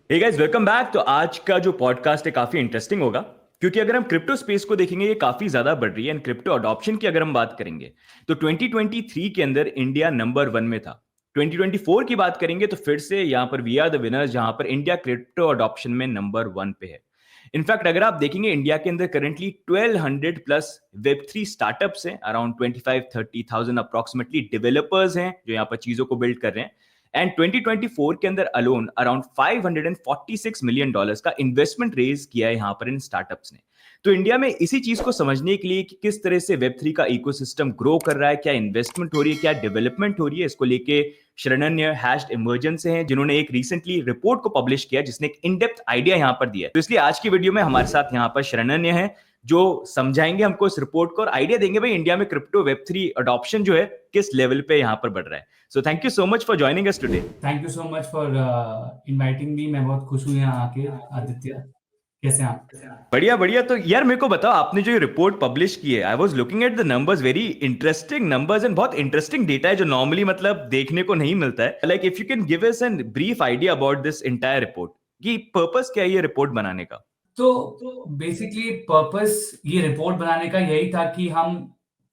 Hey guys, welcome back. तो आज का जो पॉडकास्ट है काफी इंटरेस्टिंग होगा, क्योंकि अगर हम क्रिप्टो स्पेस को देखेंगे ये काफी ज्यादा बढ़ रही है। एंड क्रिप्टो अडॉप्शन की अगर हम बात करेंगे तो 2023 के अंदर इंडिया नंबर 1 में था। 2024 की बात करेंगे तो फिर से यहाँ पर वी आर द विनर्स, जहां पर इंडिया क्रिप्टो अडॉप्शन में नंबर 1 पे है। इनफैक्ट अगर आप देखेंगे इंडिया के अंदर करेंटली 1200 प्लस वेब 3 स्टार्टअप्स हैं, अराउंड 25-30,000 अप्रॉक्सिमेटली डेवलपर्स हैं जो यहाँ पर चीजों को बिल्ड कर रहे हैं। एंड 2024 के अंदर अलोन अराउंड $546 मिलियन का इन्वेस्टमेंट रेज किया है यहाँ पर इन स्टार्टअप्स ने। तो इंडिया में इसी चीज को समझने के लिए कि किस तरह से वेब 3 का इकोसिस्टम ग्रो कर रहा है, क्या इन्वेस्टमेंट हो रही है, क्या डेवलपमेंट हो रही है, इसको लेके शरणन्य हैश्ड इमर्जेंस हैं, जिन्होंने एक रिसेंटली रिपोर्ट को पब्लिश किया जिसने एक इन डेप्थ आइडिया यहाँ पर दिया है। तो इसलिए आज की वीडियो में हमारे साथ यहाँ पर शरणन्य है, जो समझाएंगे हमको इस रिपोर्ट को और आइडिया देंगे भाई इंडिया में क्रिप्टो वेब 3 अडॉप्शन जो है किस लेवल पे यहाँ पर बढ़ रहा है। So thank you so much for joining us today. Thank you so much for inviting me. मैं बहुत खुश हूँ यहाँ आके। आदित्य, कैसे हैं आप? बढ़िया बढ़िया। तो यार मेरे को बताओ, आपने जो रिपोर्ट पब्लिश की है, I was looking at the numbers, very interesting numbers and बहुत इंटरेस्टिंग डेटा है जो नॉर्मली मतलब देखने को नहीं मिलता है। Like if you can give us an brief idea about this entire report, कि पर्पस क्या है ये रिपोर्ट बनाने का। तो बेसिकली पर्पस ये रिपोर्ट बनाने का यही था कि हम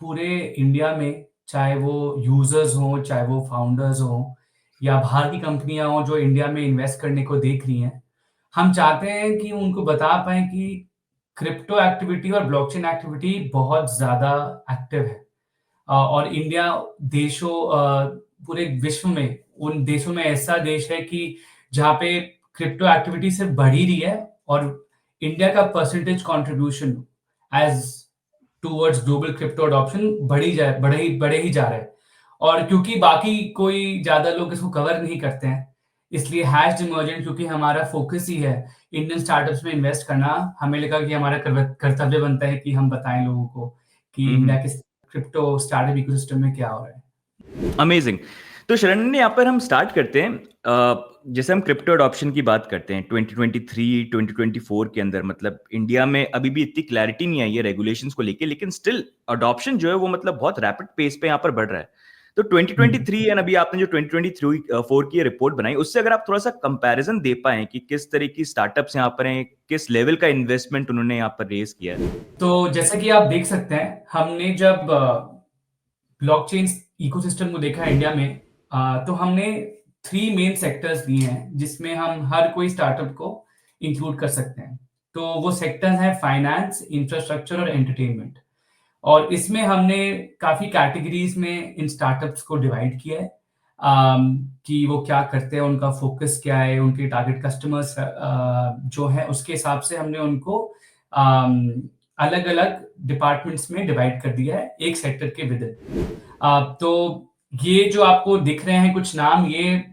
पूरे इंडिया में, चाहे वो यूजर्स हों, चाहे वो फाउंडर्स हों या बाहर की कंपनियां हों जो इंडिया में इन्वेस्ट करने को देख रही हैं, हम चाहते हैं कि उनको बता पाएं कि क्रिप्टो एक्टिविटी और ब्लॉकचेन एक्टिविटी बहुत ज़्यादा एक्टिव है। और इंडिया देशों पूरे विश्व में उन देशों में ऐसा देश है कि जहाँ पे क्रिप्टो एक्टिविटी सिर्फ बढ़ ही रही है, और इंडिया का percentage contribution as towards global crypto adoption बढ़े ही जा रहा है। और क्योंकि बाकी कोई ज़्यादा लोग इसको कवर नहीं करते हैं, इसलिए हैश्ड इमर्जेंट, क्योंकि हमारा फोकस ही है इंडियन स्टार्टअप्स में इन्वेस्ट करना, हमें लगा कि हमारा कर्तव्य बनता है कि हम बताएं लोगों को कि इंडिया के क्रिप्टो स्टार्टअप इकोसिस्टम में क्या हो रहा है। अमेजिंग। तो शरण ने यहाँ पर हम स्टार्ट करते हैं। जैसे हम क्रिप्टो अडॉप्शन की बात करते हैं 2023 2024 के अंदर, मतलब इंडिया में अभी भी इतनी क्लैरिटी नहीं आई है रेगुलेशंस को लेके, लेकिन स्टिल अडॉप्शन जो है वो मतलब बहुत रैपिड पेस पे यहाँ पर बढ़ रहा है। तो 2023 एंड अभी आपने जो 2023-4 की रिपोर्ट बनाई, उससे अगर आप थोड़ा सा कंपैरिजन दे पाए कि किस तरह की स्टार्टअप्स यहाँ पर हैं, किस लेवल का इन्वेस्टमेंट उन्होंने यहाँ पर रेज किया है। तो जैसा कि आप देख सकते हैं, हमने जब ब्लॉकचेन इकोसिस्टम को देखा इंडिया में, तो हमने 3 मेन सेक्टर्स लिए हैं जिसमें हम हर कोई स्टार्टअप को इंक्लूड कर सकते हैं। तो वो सेक्टर्स हैं फाइनेंस, इंफ्रास्ट्रक्चर और एंटरटेनमेंट। और इसमें हमने काफ़ी कैटेगरीज में इन स्टार्टअप्स को डिवाइड किया है, कि वो क्या करते हैं, उनका फोकस क्या है, उनके टारगेट कस्टमर्स जो है उसके हिसाब से हमने उनको अलग अलग डिपार्टमेंट्स में डिवाइड कर दिया है एक सेक्टर के विद इन। तो ये जो आपको दिख रहे हैं कुछ नाम, ये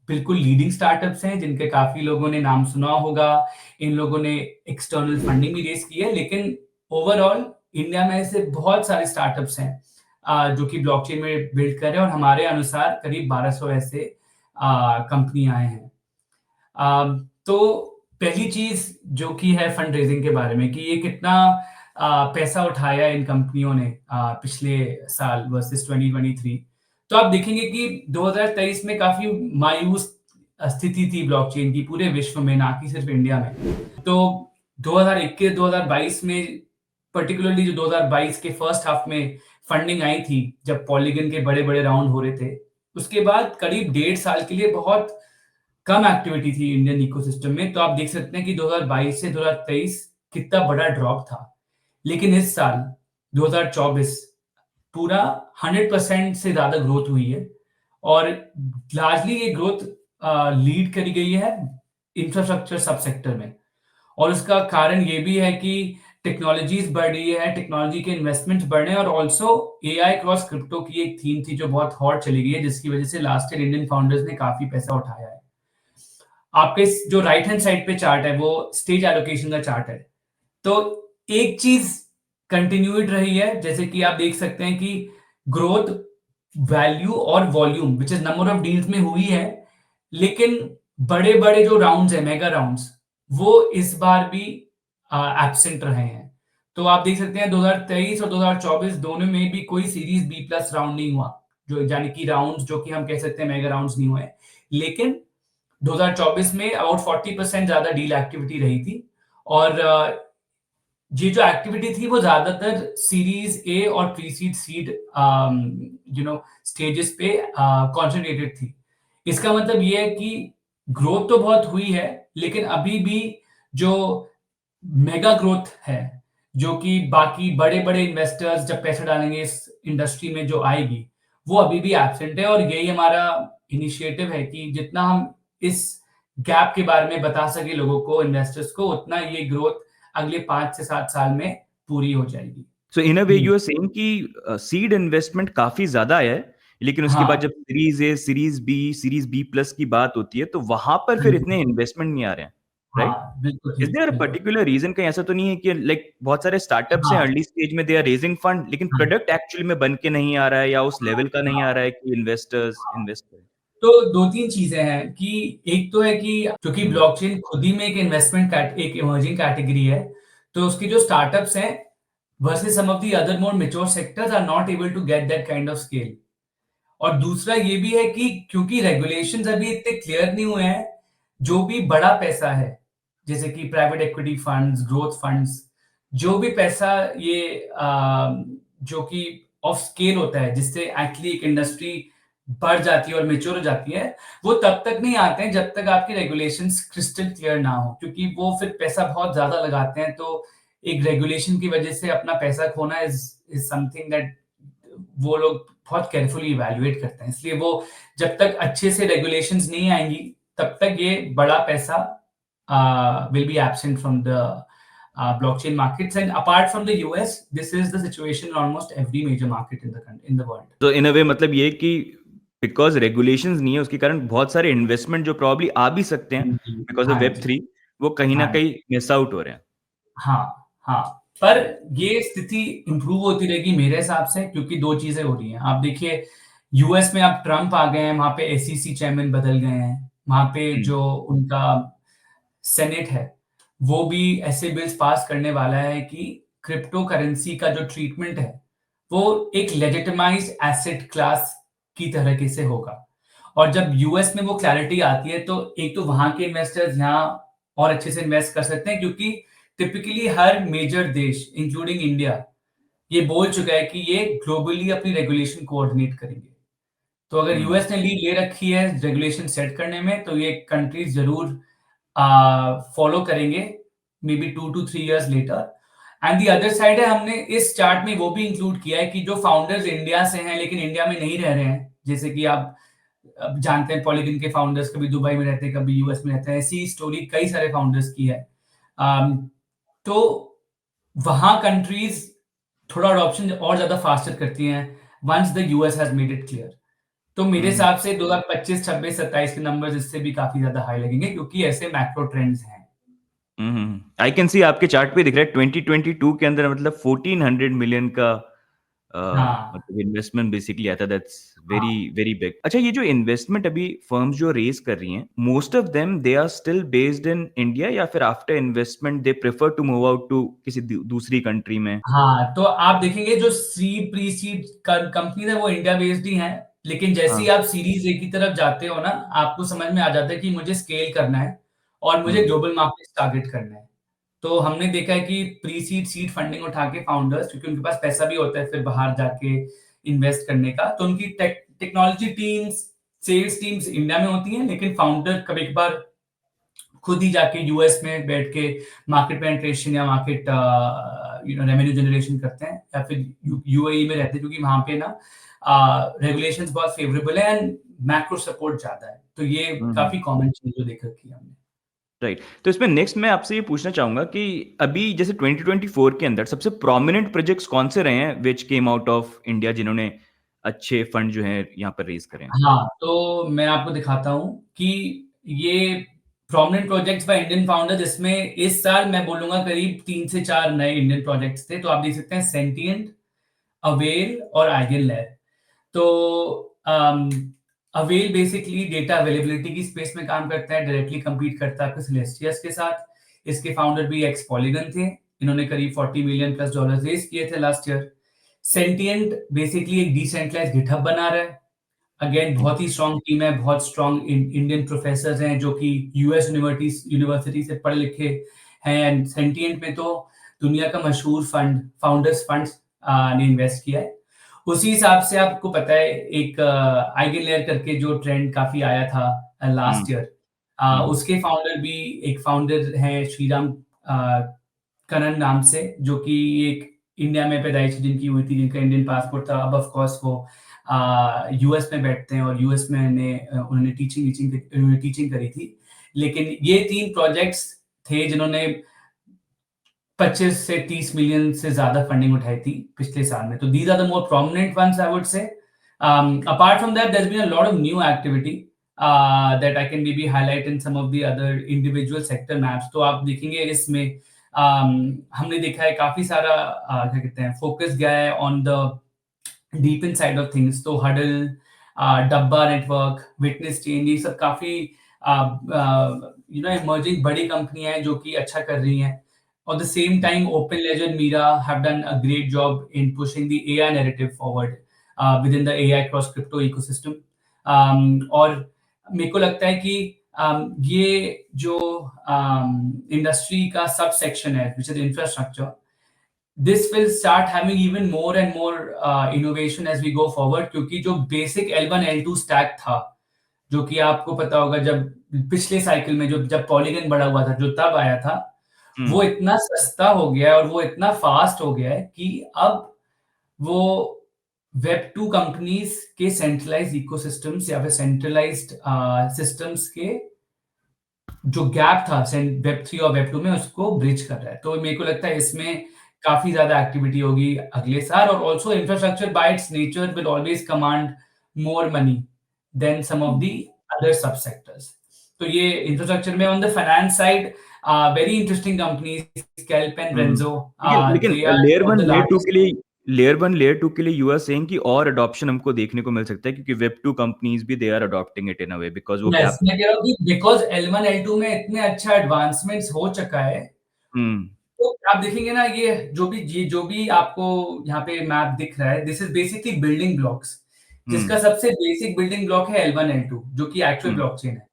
बिल्कुल लीडिंग स्टार्टअप्स हैं जिनके काफी लोगों ने नाम सुना होगा। इन लोगों ने एक्सटर्नल फंडिंग भी रेज की है, लेकिन ओवरऑल इंडिया में ऐसे बहुत सारे स्टार्टअप्स हैं जो कि ब्लॉकचेन में बिल्ड कर रहे हैं, और हमारे अनुसार करीब 1200 ऐसे कंपनियां हैं। तो पहली चीज जो कि है फंड रेजिंग के बारे में, कि ये कितना पैसा उठाया इन कंपनियों ने पिछले साल वर्सेस 2023। तो आप देखेंगे कि 2023 में काफी मायूस स्थिति थी ब्लॉकचेन की पूरे विश्व में, ना कि सिर्फ इंडिया में। तो 2021-2022 में, पर्टिकुलरली जो 2022 के फर्स्ट हाफ में फंडिंग आई थी, जब पॉलीगन के बड़े बड़े राउंड हो रहे थे, उसके बाद करीब 1.5 साल के लिए बहुत कम एक्टिविटी थी इंडियन इकोसिस्टम में। तो आप देख सकते हैं कि 2022 से 2023 कितना बड़ा ड्रॉप था। लेकिन इस साल 2024 पूरा 100% से ज्यादा ग्रोथ हुई है, और लार्जली ये ग्रोथ लीड करी गई है इंफ्रास्ट्रक्चर सब सेक्टर में। और उसका कारण ये भी है कि टेक्नोलॉजीज बढ़ रही है, टेक्नोलॉजी के इन्वेस्टमेंट्स बढ़ रहे हैं, और ऑल्सो एआई क्रॉस क्रिप्टो की एक थीम थी जो बहुत हॉट चली गई है, जिसकी वजह से लास्ट ईयर इंडियन फाउंडर्स ने काफी पैसा उठाया है। आपके जो राइट हैंड साइड पे चार्ट है वो स्टेज एलोकेशन का चार्ट है। तो एक चीज कंटिन्यूड रही है, जैसे कि आप देख सकते हैं कि ग्रोथ वैल्यू और volume which is number of deals में हुई है, लेकिन बड़े बड़े जो राउंड्स है, मेगा राउंड्स, वो इस बार भी एब्सेंट रहे हैं। तो आप देख सकते हैं 2023 और 2024 दोनों में भी कोई सीरीज बी प्लस राउंड नहीं हुआ, जो यानी कि राउंड्स जो कि हम कह सकते हैं मेगा राउंड्स नहीं हुए। लेकिन 2024 में अबाउट 40% ज्यादा डील एक्टिविटी रही थी। और ये जो एक्टिविटी थी वो ज्यादातर सीरीज ए और प्री सीड सीड स्टेजेस पे कॉन्सेंट्रेटेड थी। इसका मतलब ये है कि ग्रोथ तो बहुत हुई है, लेकिन अभी भी जो मेगा ग्रोथ है, जो कि बाकी बड़े-बड़े इन्वेस्टर्स जब पैसा डालेंगे इस इंडस्ट्री में जो आएगी, वो अभी भी एब्सेंट है। और यही हमारा इनिशिएटिव है कि जितना हम इस गैप के बारे में बता सके लोगों को, इन्वेस्टर्स को, उतना ये ग्रोथ अगले 5 से 7 साल में पूरी हो जाएगी। सो इन अ वे हुँ। यू आर सेइंग कि सीड इन्वेस्टमेंट काफी ज्यादा है, लेकिन उसके बाद हाँ। जब series A, series B plus की बात होती है, तो वहां पर हाँ फिर जी। इतने इन्वेस्टमेंट नहीं आ रहे हैं, राइट? हाँ, बिल्कुल इज ठीक, देयर अ बिल्कुल। Particular reason? कहीं ऐसा तो नहीं है कि लाइक बहुत सारे स्टार्टअप्स हैं हाँ, अर्ली स्टेज में, दे आर रेजिंग फंड, लेकिन हाँ, प्रोडक्ट एक्चुअली में बन के नहीं आ रहा है, या उस लेवल का नहीं आ हाँ। रहा है कि इन्वेस्टर्स इन्वेस्ट करें? तो 2-3 चीज़ें हैं कि एक तो है कि क्योंकि हम्म, ब्लॉकचेन खुद ही में एक इन्वेस्टमेंट एक इमर्जिंग कैटेगरी है, तो उसके जो स्टार्टअप्स हैं versus some of the other more mature sectors are not able to get that kind of scale. और दूसरा ये भी है कि क्योंकि रेगुलेशंस अभी इतने क्लियर नहीं हुए हैं, जो भी बड़ा पैसा है, जैसे कि private equity funds, growth funds, जो भी पैसा ये जो कि ऑफ स्केल होता है, जिससे एक्चुअली एक इंडस्ट्री बढ़ जाती है और मैच्योर हो जाती है, वो तब तक नहीं आते हैं जब तक आपके रेगुलेशंस क्रिस्टल क्लियर ना हो, क्योंकि वो फिर पैसा बहुत ज्यादा लगाते हैं। तो एक रेगुलेशन की वजह से अपना पैसा खोना इज इज समथिंग दैट वो लोग बहुत केयरफुली इवैल्यूएट करते हैं। इसलिए वो जब तक अच्छे से रेगुलेशंस नहीं आएंगी, तब तक ये बड़ा पैसा will be absent from the blockchain markets. And apart from the US, this is the situation in almost every major market in the world. तो इन अ वे मतलब ये कि बिकॉज रेगुलेशंस नहीं है, उसके कारण बहुत सारे इन्वेस्टमेंट जो प्रॉब्ली आ भी सकते हैं हाँ जी, बिकॉज ऑफ हाँ वेब जी, थ्री, वो कहीं ना हाँ जी, कहीं मिस आउट हो रहे हैं। हाँ, हाँ। पर ये स्थिति इम्प्रूव होती रहेगी मेरे हिसाब से, क्योंकि दो चीजें हो रही हैं। आप देखिए, यूएस में अब ट्रम्प आ गए हैं, वहां पे एसईसी चेयरमैन बदल गए हैं, वहां पे हम्म, जो उनका सेनेट है, वो भी ऐसे बिल्स पास करने वाला है कि क्रिप्टो करेंसी का जो ट्रीटमेंट है, वो एक लेजिटिमाइज्ड एसेट क्लास की तरीके से होगा। और जब यूएस में वो क्लैरिटी आती है, तो एक तो वहां के इन्वेस्टर्स यहाँ और अच्छे से इन्वेस्ट कर सकते हैं, क्योंकि टिपिकली हर मेजर देश इंक्लूडिंग इंडिया ये बोल चुका है कि ये ग्लोबली अपनी रेगुलेशन कोऑर्डिनेट करेंगे। तो अगर हम्म, यूएस ने लीड ले रखी है रेगुलेशन सेट करने में, तो ये कंट्रीज जरूर फॉलो करेंगे, maybe 2 to 3 years later. And the other side है, हमने इस चार्ट में वो भी इंक्लूड किया है कि जो फाउंडर्स इंडिया से हैं लेकिन इंडिया में नहीं रह रहे हैं, जैसे कि आप अब जानते हैं पॉलीगिन के फाउंडर्स कभी दुबई में रहते हैं, कभी यूएस में रहते हैं, ऐसी स्टोरी कई सारे फाउंडर्स की है। अम, तो वहां कंट्रीज थोड़ा अडॉप्शन और ज्यादा फास्टर करती हैं once the US has made it clear. तो मेरे हम्म, हिसाब से 2025, 26, 27 के नंबर्स इससे भी काफी ज्यादा हाई लगेंगे, क्योंकि ऐसे मैक्रो ट्रेंड्स हैं। आई कैन सी आपके चार्ट पे दिख रहा है 2022 के अंदर मतलब 1400 मिलियन का हाँ, मतलब इन्वेस्टमेंट बेसिकली आता, दैट्स वेरी हाँ, वेरी बिग। अच्छा, ये जो इन्वेस्टमेंट अभी फर्म्स जो रेज कर रही हैं, most of them they are still based in India, या फिर after investment they prefer to move out to किसी दूसरी कंट्री में? हाँ। तो आप देखेंगे जो सीड प्री सीड कंपनी है वो इंडिया बेस्ड ही है, लेकिन जैसे ही हाँ। आप सीरीज ए की तरफ जाते हो ना, आपको समझ में आ जाता है कि मुझे स्केल करना है और मुझे हम्म, ग्लोबल मार्केट टारगेट करना है। तो हमने देखा है कि प्री सीड सीड फंडिंग उठा के फाउंडर्स, क्योंकि उनके पास पैसा भी होता है फिर बाहर जाके इन्वेस्ट करने का, तो उनकी technology teams, sales teams India में होती हैं, लेकिन फाउंडर कभी कभार खुद ही जाके यूएस में बैठ के मार्केट पेनिट्रेशन या मार्केट रेवेन्यू जनरेशन करते हैं, या फिर यूएई में रहते हैं, क्योंकि वहां पे ना रेगुलेशंस बहुत फेवरेबल है एंड मैक्रो सपोर्ट ज्यादा है। तो ये हम्म, काफी कॉमन चीज जो देख रखी है हमने। राइट। तो इसमें नेक्स्ट मैं आपसे ये पूछना चाहूंगा कि अभी जैसे 2024 के अंदर सबसे प्रोमिनेंट प्रोजेक्ट्स कौन से रहे हैं विच केम आउट ऑफ इंडिया, जिन्होंने अच्छे फंड जो है यहाँ पर रेज करें? हाँ, तो मैं आपको दिखाता हूँ कि ये prominent projects by Indian founders, इसमें इस साल मैं बोलूंगा करीब 3 से 4 नए इंडियन प्रोजेक्ट्स थे। तो आप देख सकते हैं सेंटिएंट, अवेल और आइगन लैब। तो अवेल बेसिकली डेटा अवेलेबिलिटी की स्पेस में काम करता है, डायरेक्टली compete करता है आपके सेलेस्टियस के साथ। इसके फाउंडर भी एक्स पॉलीगन थे, इन्होंने करीब $40 million+ रेज किए थे लास्ट ईयर। सेंटिएंट बेसिकली एक डिसेंट्रलाइज्ड गिटहब बना रहा है। अगेन बहुत ही स्ट्रॉन्ग टीम है, बहुत स्ट्रॉन्ग इंडियन प्रोफेसर्स हैं जो कि यूएस यूनिवर्सिटी से पढ़े लिखे हैं। एंड सेंटिएंट में तो दुनिया का मशहूर फंड फाउंडर्स फंड ने इन्वेस्ट किया है। उसी हिसाब से आपको पता है एक आइगन लेयर करके जो ट्रेंड काफी आया था लास्ट ईयर, उसके फाउंडर भी एक फाउंडर है श्रीराम करण नाम से, जो कि एक इंडिया में पैदाइश जिनकी हुई थी, जिनका इंडियन पासपोर्ट था। अब ऑफ कोर्स वो यूएस में बैठते हैं और यूएस में उन्होंने टीचिंग करी थी। लेकिन ये 3 प्रोजेक्ट्स थे जिन्होंने 25 से 30 मिलियन से ज्यादा फंडिंग उठाई थी पिछले साल में। तो these are the more prominent ones I would say. Apart from that there has been a lot of new activity that I can maybe highlight in some of the other individual sector maps। तो आप देखेंगे इसमें हमने देखा है काफी सारा क्या कहते हैं फोकस गया है on the deep in side of things. तो हडल, डब्बा नेटवर्क, विटनेस चेंज, ये सब काफी इमर्जिंग बड़ी कंपनियां हैं जो कि अच्छा कर रही हैं। At the same time, OpenLedger and Mira have done a great job in pushing the AI narrative forward within the AI cross crypto ecosystem। और मेरे को लगता है कि ये जो इंडस्ट्री का सब सेक्शन है which is infrastructure, this will start having even more and more innovation as we go forward। क्योंकि जो बेसिक L1 L2 स्टैक था, जो कि आपको पता होगा जब पिछले साइकिल में जब पॉलीगन बड़ा हुआ था, जो तब आया था, वो इतना सस्ता हो गया है और वो इतना फास्ट हो गया है कि अब वो वेब 2 कंपनीज के सेंट्रलाइज्ड इकोसिस्टम्स या फिर सेंट्रलाइज्ड सिस्टम्स के जो गैप था वेब 3 और वेब 2 में, उसको ब्रिज कर रहा है। तो मेरे को लगता है इसमें काफी ज्यादा एक्टिविटी होगी अगले साल। और also infrastructure by its nature will always command more money than some of the other sub sectors. तो ये इंफ्रास्ट्रक्चर में on the finance side very interesting companies स्केल्प एंड रेंजो। लेकिन लेयर 1 लेयर 2 के लिए लेयर 2 के लिए यू आर सेइंग कि और अडॉप्शन हमको देखने को मिल सकता है, क्योंकि वेब 2 कंपनीज भी they are adopting it in a way because वो गैप, मैं कह रहा हूं कि बिकॉज़ L1 L2 में इतने अच्छा एडवांसमेंट्स हो चुका है। तो आप देखेंगे ना, ये जो भी आपको यहाँ पे मैप दिख रहा है, this is basically building blocks, जिसका सबसे बेसिक बिल्डिंग ब्लॉक है L1 L2, जो कि एक्चुअल ब्लॉकचेन है।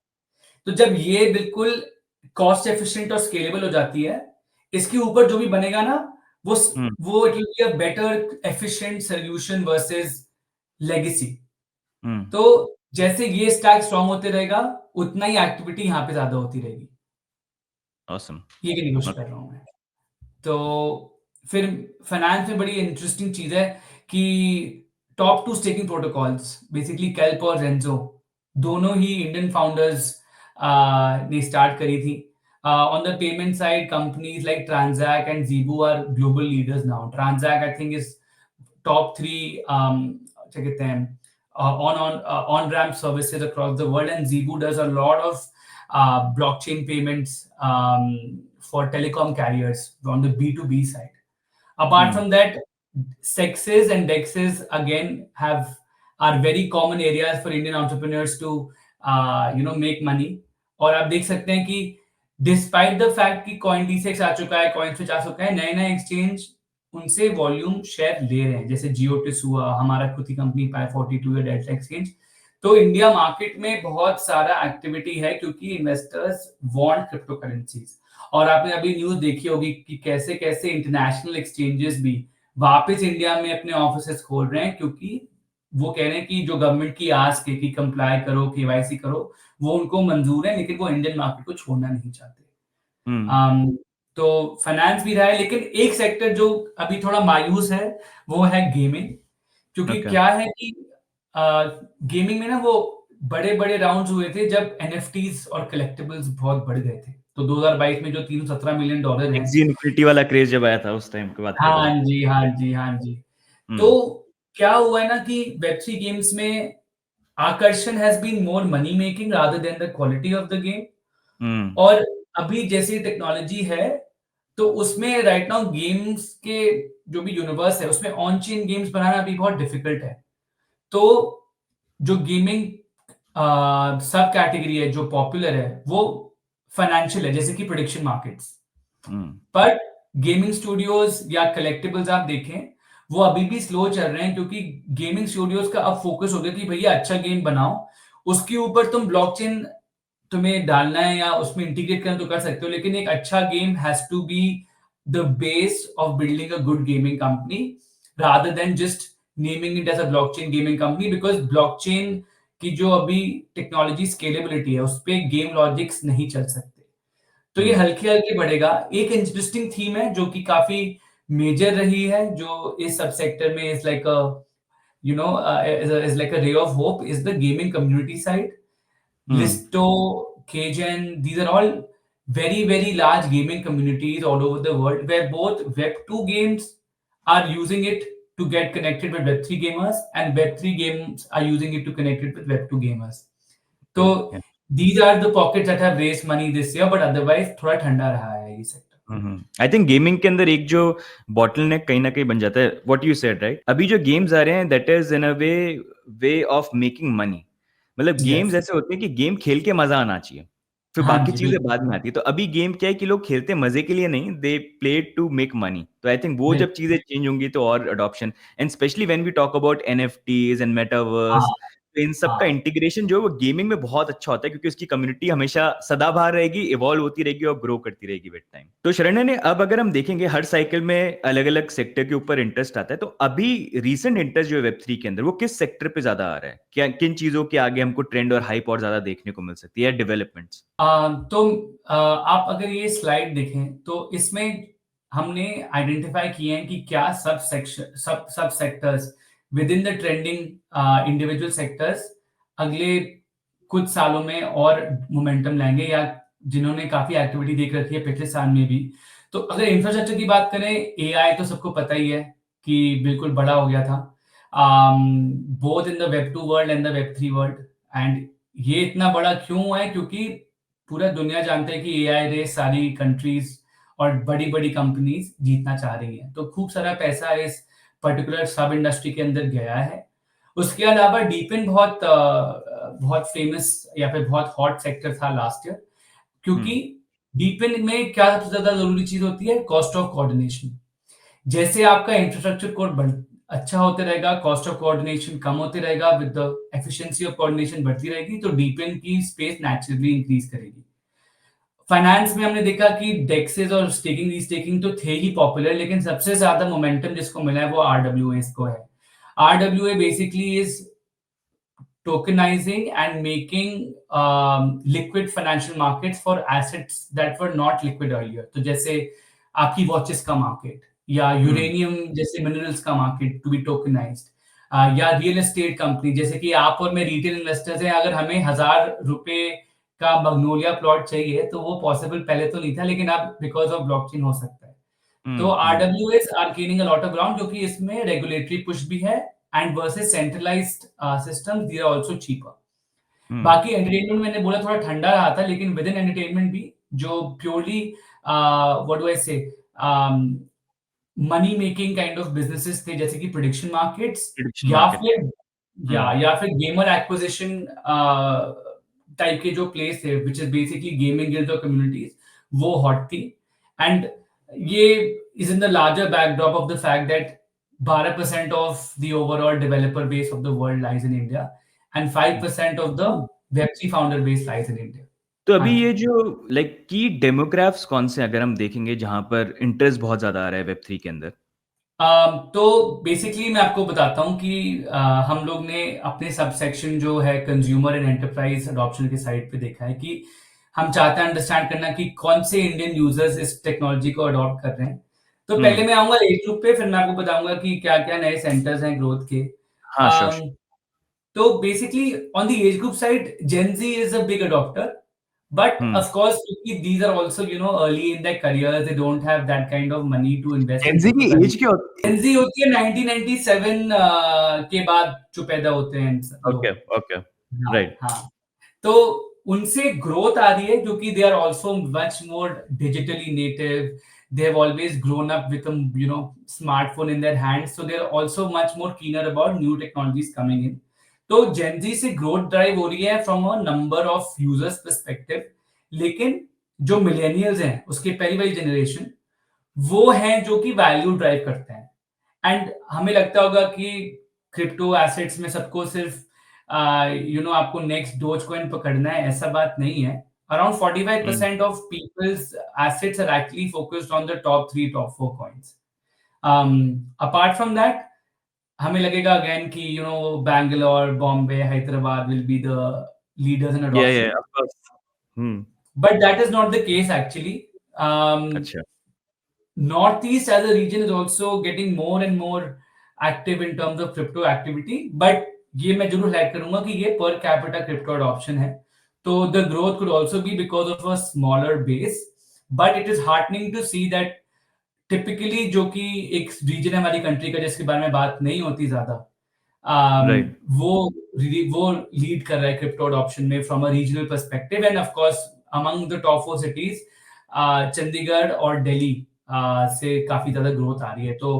तो जब ये बिल्कुल कॉस्ट एफिशिएंट और स्केलेबल हो जाती है, इसके ऊपर जो भी बनेगा ना, वो it will be a better efficient solution versus legacy. तो जैसे ये स्टैक स्ट्रांग होते रहेगा, उतना ही एक्टिविटी यहाँ पे ज्यादा होती रहेगी। ऑसम, ये की कोशिश कर रहा हूं मैं। तो फिर फाइनेंस में बड़ी इंटरेस्टिंग चीज है कि top 2 staking protocols basically Kelp और रेंजो, दोनों ही इंडियन फाउंडर्स ने स्टार्ट करी थी। On the payment side, companies like Transak and Zeebu are global leaders now. Transak I think is top 3 क्या कहते हैं on ramp services across the world, and Zebu does a lot of blockchain payments for telecom carriers on the B2B side. Apart from that, sexes and dexes again are very common areas for Indian entrepreneurs to make money। और आप देख सकते हैं कि despite the fact कि CoinDCX आ चुका है, CoinSwitch आ चुका है, नए नए एक्सचेंज उनसे वॉल्यूम शेयर ले रहे हैं, जैसे जियोटिस हुआ, हमारा खुद की कंपनी Pi42 या डेल्टा एक्सचेंज। तो इंडिया मार्केट में बहुत सारा एक्टिविटी है क्योंकि इन्वेस्टर्स वांट क्रिप्टो करेंसीज। और आपने अभी न्यूज देखी होगी कि कैसे कैसे इंटरनेशनल एक्सचेंजेस भी वापस इंडिया में अपने ऑफिसेस खोल रहे हैं, क्योंकि वो कह रहे हैं कि जो गवर्नमेंट की आस्क है कि कंप्लाई करो, केवाईसी करो, वो उनको मंजूर है, लेकिन वो इंडियन मार्केट को छोड़ना नहीं चाहते। तो फाइनेंस भी रहा है, लेकिन एक सेक्टर जो अभी थोड़ा मायूस है वो है गेमिंग। क्योंकि क्या है कि गेमिंग में ना वो बड़े बड़े राउंड्स हुए थे जब एनएफटीज और कलेक्टिबल्स बहुत बढ़ गए थे। तो 2022 में जो $317 मिलियन है, एक्सी इन्फिनिटी वाला क्रेज जब आया था उस टाइम की बात कर रहे हैं। हाँ जी। तो क्या हुआ है ना कि वेब3 गेम्स में आकर्षण has been more money making rather than the quality of the game. और अभी जैसी टेक्नोलॉजी है, तो उसमें राइट नाउ गेम्स के जो भी यूनिवर्स है, उसमें ऑन चेन गेम्स बनाना अभी बहुत डिफिकल्ट है। तो जो गेमिंग सब कैटेगरी है जो पॉपुलर है, वो फाइनेंशियल है, जैसे कि प्रेडिक्शन मार्केट्स। पर गेमिंग स्टूडियोज या कलेक्टिबल्स आप देखें, वो अभी भी स्लो चल रहे हैं, क्योंकि गेमिंग स्टूडियोज का अब फोकस हो गया कि भैया अच्छा गेम बनाओ, उसके ऊपर तुम ब्लॉकचेन तुम्हें डालना है या उसमें इंटीग्रेट करना तो कर सकते हो, लेकिन एक अच्छा game has to be the base of building a good gaming company, rather than just naming it as a blockchain gaming company, because blockchain की जो अभी टेक्नोलॉजी स्केलेबिलिटी है उस पे गेम लॉजिक्स नहीं चल सकते। तो ये हम्म हल्के हल्के बढ़ेगा। एक इंटरेस्टिंग थीम है जो कि काफी मेजर रही है, जो इस सब सेक्टर में is like a is like a ray of hope, is the gaming community side. Hmm Listo, Kgen, these are all very, very large gaming communities all over the world, where both Web2 games are using it to get connected with Web3 gamers, and Web3 games are using it to connect it with Web2 gamers. okay, So yeah. these are the pockets that have raised money this year, but otherwise थोड़ा ठंडा रहा है ये sector. I think gaming के अंदर एक जो bottle नेक कहीं ना कहीं बन जाता है, व्हाट यू सेड राइट, अभी जो गेम्स आ रहे हैं that is in a way of making money. मतलब गेम्स यस, ऐसे होते हैं कि गेम खेल के मजा आना चाहिए, फिर हाँ बाकी जी, चीजें बिल्कुल बाद में आती है। तो अभी गेम क्या है कि लोग खेलते मजे के लिए नहीं, they play to make money. तो आई थिंक वो जब बिल्कुल। चीजें चेंज होंगी तो और adoption, and especially when we talk about NFTs and हाँ, मेटावर्स, तो इन सब का हाँ। इंटीग्रेशन जो है वो गेमिंग में बहुत अच्छा होता है, क्योंकि उसकी कम्युनिटी हमेशा सदाबहार रहेगी, इवॉल्व होती रहेगी और ग्रो करती रहेगी विद टाइम। तो शरण्य ने, अब अगर हम देखेंगे हर साइकिल में अलग अलग सेक्टर के ऊपर इंटरेस्ट आता है, तो अभी रीसेंट इंटरेस्ट जो है वेब 3 के अंदर वो किस सेक्टर पे ज्यादा आ रहा है? क्या किन चीजों के आगे हमको ट्रेंड और हाइप और ज्यादा देखने को मिल सकती है, डेवलपमेंट्स? तो आप अगर ये स्लाइड देखें तो इसमें हमने आइडेंटिफाई किए हैं कि क्या सब sectors with in the trending individual sectors अगले कुछ सालों में और मोमेंटम लाएंगे, या जिन्होंने काफी एक्टिविटी देख रखी है पिछले साल में भी। तो अगर इंफ्रास्ट्रक्चर की बात करें, एआई तो सबको पता ही है कि बिल्कुल बड़ा हो गया था, both in the web 2 world and the web 3 world. And ये इतना बड़ा क्यों हुआ है? क्योंकि पूरा दुनिया जानता है कि एआई रेस सारी कंट्रीज और बड़ी-बड़ी कंपनीज जीतना चाह रही हैं। तो खूब सारा पैसा इस पर्टिकुलर सब इंडस्ट्री के अंदर गया है। उसके अलावा डीपिन बहुत फेमस या फिर बहुत हॉट सेक्टर था लास्ट ईयर, क्योंकि हम्म डीपिन में क्या सबसे ज़्यादा ज़रूरी चीज़ होती है? Cost of coordination. जैसे आपका इंफ्रास्ट्रक्चर कोड बढ़ अच्छा होते रहेगा, कॉस्ट ऑफ कोऑर्डिनेशन कम होते रहेगा, with the efficiency of coordination बढ़ती रहेगी, तो डीपिन की स्पेस नेचुरली इंक्रीज करेगी। फाइनेंस में हमने देखा कि डेक्सेस और स्टेकिंग रीस्टेकिंग तो थे ही पॉपुलर, लेकिन सबसे ज्यादा मोमेंटम जिसको मिला है वो आरडब्ल्यूएस को है। RWA basically is tokenizing and making liquid financial markets for assets that were not liquid earlier. तो जैसे आपकी वॉचेस का मार्केट, या हम्म यूरेनियम जैसे मिनरल्स का मार्केट टू बी टोकनाइज्ड, या रियल एस्टेट कंपनी, जैसे कि आप और मैं रिटेल इन्वेस्टर्स हैं, अगर हमें ₹1000 का मग्नोलिया प्लॉट चाहिए तो वो पॉसिबल पहले तो नहीं था, लेकिन अब बिकॉज ऑफ ब्लॉकचेन हो सकता है। तो हम्म आरडब्ल्यूएस are gaining a lot of ground, क्योंकि इसमें रेगुलेटरी पुश भी है, and versus centralized systems they are also cheaper. Hmm बाकी एंटरटेनमेंट मैंने बोला थोड़ा ठंडा रहा था, लेकिन विद इन एंटरटेनमेंट भी जो प्योरली व्हाट डू आई से money making kind of businesses थे, जैसे कि प्रेडिक्शन मार्केट्स, प्रिडिक्शन या मार्केट। फिर हम्म या फिर गेमर एक्विजिशन टाइप के जो प्लेस थे, which is basically gaming guild और कम्युनिटीज, वो हॉट थी। एंड ये is in the larger backdrop of the fact that 12% of the overall developer base of the world lies in India, and 5% of the Web3 founder base lies in India. तो हाँ अभी जी। ये जो like की डेमोग्राफ्स कौन से अगर हम देखेंगे जहां पर इंटरेस्ट बहुत ज्यादा आ रहा है वेब 3 के अंदर? तो बेसिकली मैं आपको बताता हूँ कि हम लोग ने अपने सब सेक्शन जो है कंज्यूमर एंड एंटरप्राइज अडॉप्शन के साइड पे देखा है कि हम चाहते हैं अंडरस्टैंड करना कि कौन से इंडियन यूजर्स इस टेक्नोलॉजी को अडॉप्ट कर रहे हैं। तो पहले हम्म मैं आऊंगा एज ग्रुप पे, फिर मैं आपको बताऊंगा कि क्या क्या नए सेंटर्स हैं ग्रोथ के। हाँ श्योर। um, तो basically on the age group side, Gen Z is a big adopter, but hmm of course these are also early in their careers, they don't have that kind of money to invest in Gen Z की cryptocurrency। As क्या होती है? Gen Z होती है 1997 के बाद जो पैदा होते हैं ओके लोग। ओके हाँ, राइट। हाँ। तो उनसे ग्रोथ आ रही है, क्योंकि they are also much more digitally native, they have always grown up with a smartphone in their hands, so they're also much more keener about new technologies coming in। तो Gen Z से growth drive हो रही है from a number of users perspective, लेकिन जो millennials हैं उसके पहली वाली जनरेशन, वो हैं जो कि वैल्यू ड्राइव करते हैं। एंड हमें लगता होगा कि क्रिप्टो एसेट्स में सबको सिर्फ आपको नेक्स्ट डोज कॉइन पकड़ना है, ऐसा बात नहीं है। Around hmm 45% of people's assets are actually focused on the top 3 top 4 coins. Apart from that हमें लगेगा अगेन कि Bangalore, Bombay, Hyderabad will be the leaders in या adoption, of course. Hmm but that is not the case actually. अच्छा। Northeast as a region is also getting more and more active in terms of crypto activity, but ये मैं जरूर highlight करूंगा कि ये per capita crypto adoption है, तो the growth could also be because of a smaller base, but it is heartening to see that typically जो कि एक रीजन है हमारी कंट्री का जिसके बारे में बात नहीं होती ज्यादा, राइट। वो वो लीड कर रहा है क्रिप्टो अडॉप्शन में from a regional perspective, end of course among the top 4 cities Chandigarh और दिल्ली से काफी ज्यादा ग्रोथ आ रही है। तो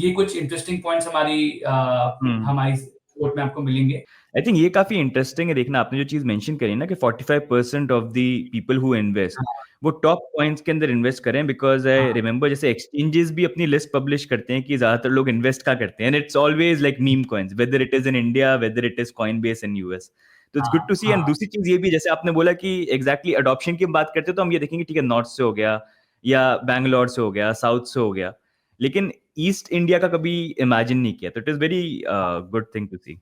ये कुछ इंटरेस्टिंग पॉइंट्स हम्म हमारी रिपोर्ट में आपको मिलेंगे। आई थिंक ये काफी इंटरेस्टिंग है। देखना, आपने जो चीज मेंशन करी ना कि 45% of the people who invest वो टॉप कॉइन्स के अंदर इन्वेस्ट करें, बिकॉज आई हाँ, रिमेंबर जैसे एक्सचेंजेस भी अपनी लिस्ट पब्लिश करते हैं कि ज्यादातर लोग इन्वेस्ट क्या करते हैं, and it's always like meme coins, whether it is in India, whether it is coin base in US. तो इट्स गुड टू हाँ, सी। एंड हाँ, दूसरी चीज ये भी, जैसे आपने बोला कि एग्जैक्टली अडॉप्शन की बात करते हैं तो हम ये देखेंगे ठीक है, नॉर्थ से हो गया या बैंगलोर से हो गया, साउथ से हो गया, लेकिन ईस्ट इंडिया का कभी इमेजिन नहीं किया। तो it is very good thing to see.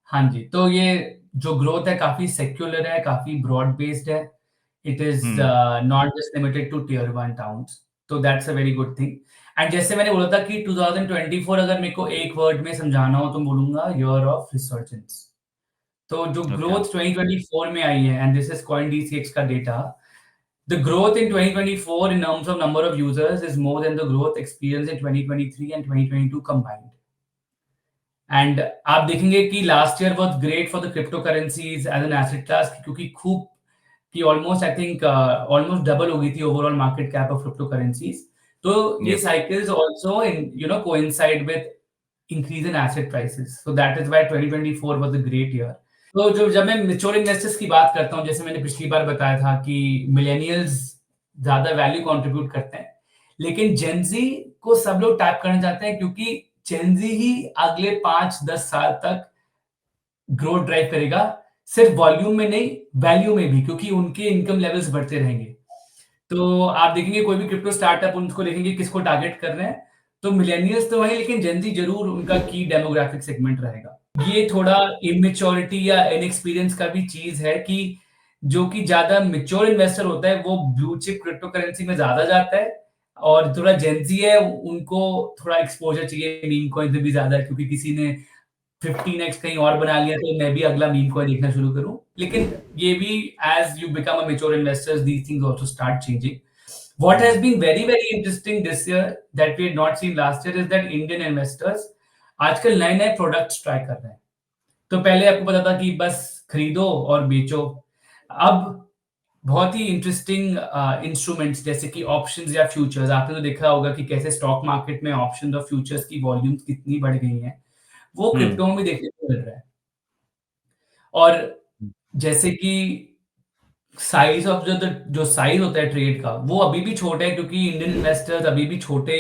हाँ जी। तो ये जो ग्रोथ है काफी सेक्युलर है, काफी ब्रॉड बेस्ड है। It is hmm not just limited to tier 1 towns, तो that's a very good thing. And जैसे मैंने बोला था कि 2024 अगर मेरे को एक वर्ड में समझाना हो तो बोलूंगा ईयर ऑफ रिसर्जेंस। तो जो ओके। ग्रोथ 2024 में आई है, एंड दिस इज CoinDCX का डेटा, the growth in 2024 in terms of number of users is more than the growth experience in 2023 and 2022 combined. And आप देखेंगे कि last year was great for the crypto currencies as an asset class, क्योंकि खूब कि almost I think almost double हो गई थी overall market cap of crypto currencies. तो ये yes. Cycles also in coincide with increase in asset prices, so that is why 2024 was a great year. तो जो जब मैं मैच्योर इन्वेस्टर्स की बात करता हूँ, जैसे मैंने पिछली बार बताया था कि मिलेनियल्स ज्यादा वैल्यू कंट्रीब्यूट करते हैं, लेकिन जेनजी को सब लोग टैप करना चाहते हैं क्योंकि जेनजी ही अगले 5-10 साल तक ग्रोथ ड्राइव करेगा, सिर्फ वॉल्यूम में नहीं, वैल्यू में भी, क्योंकि उनके इनकम लेवल्स बढ़ते रहेंगे। तो आप देखेंगे कोई भी क्रिप्टो स्टार्टअप, उनको देखेंगे किसको टारगेट कर रहे हैं, तो मिलेनियल्स तो वही, लेकिन जेनजी जरूर उनका की डेमोग्राफिक सेगमेंट रहेगा। ये थोड़ा इमेच्योरिटी या इनएक्सपीरियंस का भी चीज है कि जो कि ज्यादा मेच्योर इन्वेस्टर होता है वो ब्लू चिप क्रिप्टो करेंसी में ज्यादा जाता है, और थोड़ा जेनजी है उनको थोड़ा एक्सपोजर चाहिए मीम कॉइन में भी ज्यादा, क्योंकि किसी ने 15x कहीं और बना लिया तो मैं भी अगला मीम कॉइन देखना शुरू करूं। लेकिन ये भी, as you become a mature investors, these things also start changing. What has been very very interesting this year that we had not seen last year is that Indian investors आजकल नए नए products try कर रहे हैं। तो पहले आपको पता था कि बस खरीदो और बेचो, अब बहुत ही इंटरेस्टिंग इंस्ट्रूमेंट्स जैसे कि ऑप्शंस या फ्यूचर्स, आपने तो देखा होगा कि कैसे स्टॉक मार्केट में ऑप्शंस और फ्यूचर्स की वॉल्यूम्स कितनी बढ़ गई हैं, वो हम्म क्रिप्टो में भी देखने को मिल रहा है। और जैसे कि साइज ऑफ जो साइज होता है ट्रेड का, वो अभी भी छोटा है, क्योंकि इंडियन इन्वेस्टर्स अभी भी छोटे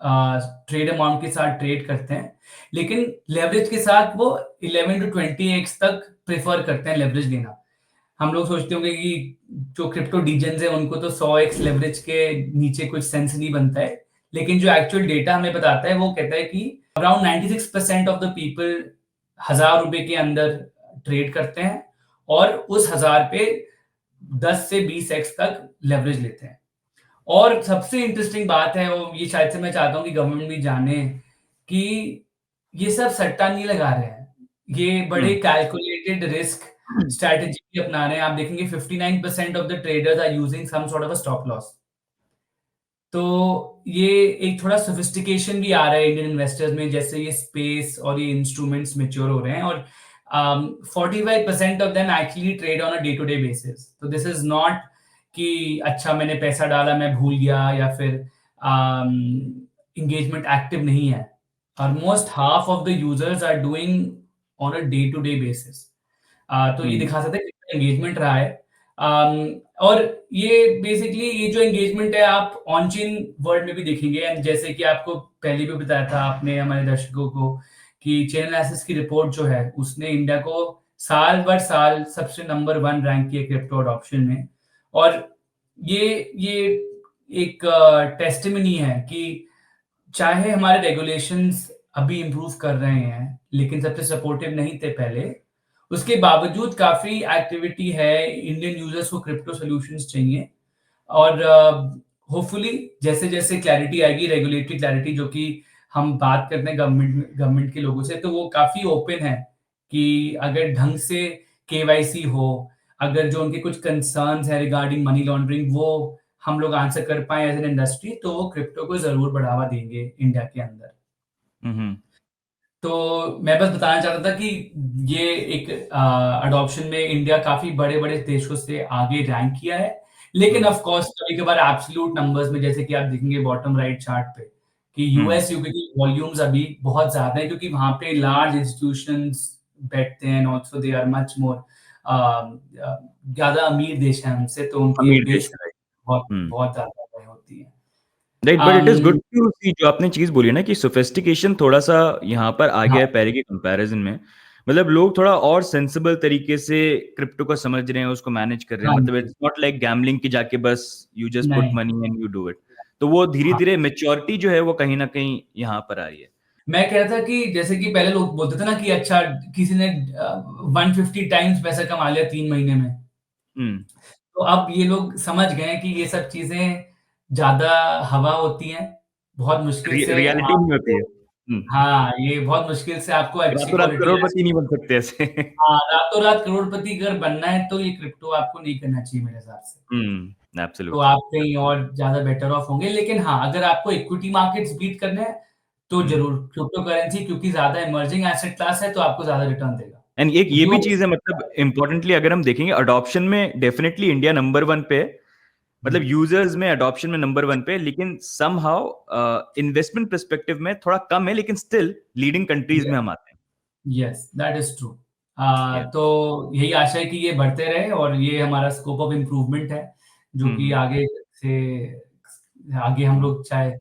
ट्रेड अमाउंट के साथ ट्रेड करते हैं, लेकिन लेवरेज के साथ वो 11 to 20x तक प्रेफर करते हैं लेवरेज लेना। हम लोग सोचते होंगे कि जो क्रिप्टो डीजेंस है उनको तो 100x लेवरेज के नीचे कुछ सेंस नहीं बनता है, लेकिन जो एक्चुअल डेटा हमें बताता है वो कहता है कि अराउंड 96% ऑफ द पीपल 1000 रुपए के अंदर ट्रेड करते हैं, और उस 1000 पे 10 से 20x तक लेवरेज लेते हैं। और सबसे इंटरेस्टिंग बात है, वो ये शायद से मैं चाहता हूँ कि गवर्नमेंट भी जाने, कि ये सब सट्टा नहीं लगा रहे हैं, ये बड़े हम्म कैलकुलेटेड रिस्क स्ट्रैटेजी भी अपना रहे हैं। आप देखेंगे 59% of the traders are using some sort of a stop loss. तो ये एक थोड़ा सोफिस्टिकेशन भी आ रहा है इंडियन इन्वेस्टर्स में, जैसे ये स्पेस और ये इंस्ट्रूमेंट्स मेच्योर हो रहे हैं। और 45% of them actually trade on a day to day basis. तो दिस इज नॉट कि अच्छा मैंने पैसा डाला मैं भूल गया, या फिर इंगेजमेंट एक्टिव नहीं है। Almost half of the users are doing on a day to day basis. तो ये हम्म दिखा सकते हैं कितना एंगेजमेंट रहा है। और ये बेसिकली ये जो एंगेजमेंट है आप ऑन चेन वर्ल्ड में भी देखेंगे, एंड जैसे कि आपको पहले भी बताया था आपने हमारे दर्शकों को कि चेन एनालिसिस की रिपोर्ट जो है उसने इंडिया को साल भर साल सबसे नंबर 1 रैंक किया क्रिप्टो अडॉप्शन में। और ये एक टेस्टिमनी है कि चाहे हमारे रेगुलेशंस अभी इम्प्रूव कर रहे हैं, लेकिन सबसे सपोर्टिव नहीं थे पहले, उसके बावजूद काफ़ी एक्टिविटी है, इंडियन यूज़र्स को क्रिप्टो सॉल्यूशंस चाहिए। और होपफुली जैसे-जैसे क्लैरिटी आएगी, रेगुलेटरी क्लैरिटी जो कि हम बात करते हैं गवर्नमेंट के लोगों से, तो वो काफ़ी ओपन है कि अगर ढंग से केवाईसी हो, अगर जो उनके कुछ कंसर्न्स हैं रिगार्डिंग मनी लॉन्ड्रिंग, वो हम लोग आंसर कर पाएँ एज़ एन इंडस्ट्री, तो वो क्रिप्टो को ज़रूर बढ़ावा देंगे इंडिया के अंदर। हम्म। तो मैं बस बताना चाहता था कि ये एक अडॉप्शन में इंडिया काफ़ी बड़े-बड़े देशों से आगे रैंक किया है। लेकिन हम्म। ऑफ कोर्स कभी-कभार एब्सोल्यूट नंबर्स में जैसे कि आप देखेंगे बॉटम राइट चार्ट पे कि हम्म। यूएस, यूके की वॉल्यूम्स अभी बहुत ज़्यादा है क्योंकि वहाँ पे लार्ज इंस्टीट्यूशंस बैठते हैं and also they are much more ज़्यादा अमीर देश हैं हमसे, तो उनकी अमीर देश बेस है, राइट। बहुत हम्म। बहुत ज़्यादा होती है। Right, but it is good um, to see जो आपने चीज बोली ना कि सोफिस्टिकेशन थोड़ा सा यहाँ पर आ हाँ, गया है पहले के कंपैरिजन में। मतलब लोग थोड़ा और सेंसिबल तरीके से क्रिप्टो को समझ रहे हैं, उसको मैनेज कर रहे हैं। हाँ मतलब जी, इट्स नॉट लाइक गैम्बलिंग की जाके बस यू जस्ट पुट नहीं, money and you do it. तो वो धीरे हाँ। धीरे मेच्योरिटी जो है वो कहीं ना कहीं यहाँ पर आ रही है। मैं कह रहा था कि जैसे कि पहले लोग बोलते थे ना कि अच्छा किसी ने 150 टाइम्स पैसा कमा लिया 3 महीने में। हम्म। तो अब ये लोग समझ गए हैं कि ये सब चीज़ें ज़्यादा हवा होती हैं। बहुत मुश्किल से रियलिटी नहीं होती आपको है। हाँ, ये बहुत मुश्किल से आपको अच्छी रातों रात क्वालिटी करोड़पति नहीं बन सकते ऐसे। हाँ, रातों-रात करोड़पति अगर बनना है तो ये क्रिप्टो आपको नहीं करना चाहिए मेरे हिसाब से। तो एब्सोल्युटली। आप कहीं और ज़्यादा बेटर ऑफ होंगे। लेकिन हाँ, अगर आपको इक्विटी मार्केट्स बीट करने हैं, तो हम्म। ज़रूर क्रिप्टो करेंसी क्योंकि ज़्यादा इमर्जिंग एसेट क्लास है तो आपको ज़्यादा रिटर्न देगा। एंड एक ये क्योंकि भी वो चीज है, मतलब इम्पोर्टेंटली अगर हम देखेंगे अडॉप्शन में डेफिनेटली इंडिया नंबर 1 पे है। मतलब हुँ, यूजर्स में अडॉप्शन में नंबर 1 पे है, लेकिन समहाउ इन्वेस्टमेंट पर्सपेक्टिव में थोड़ा कम है, लेकिन स्टिल लीडिंग कंट्रीज में हम आते हैं। Yes, that is true. Yeah. तो यही आशा है कि ये बढ़ते रहे और ये हमारा स्कोप ऑफ इम्प्रूवमेंट है, जो कि हम्म। से आगे हम लोग चाहे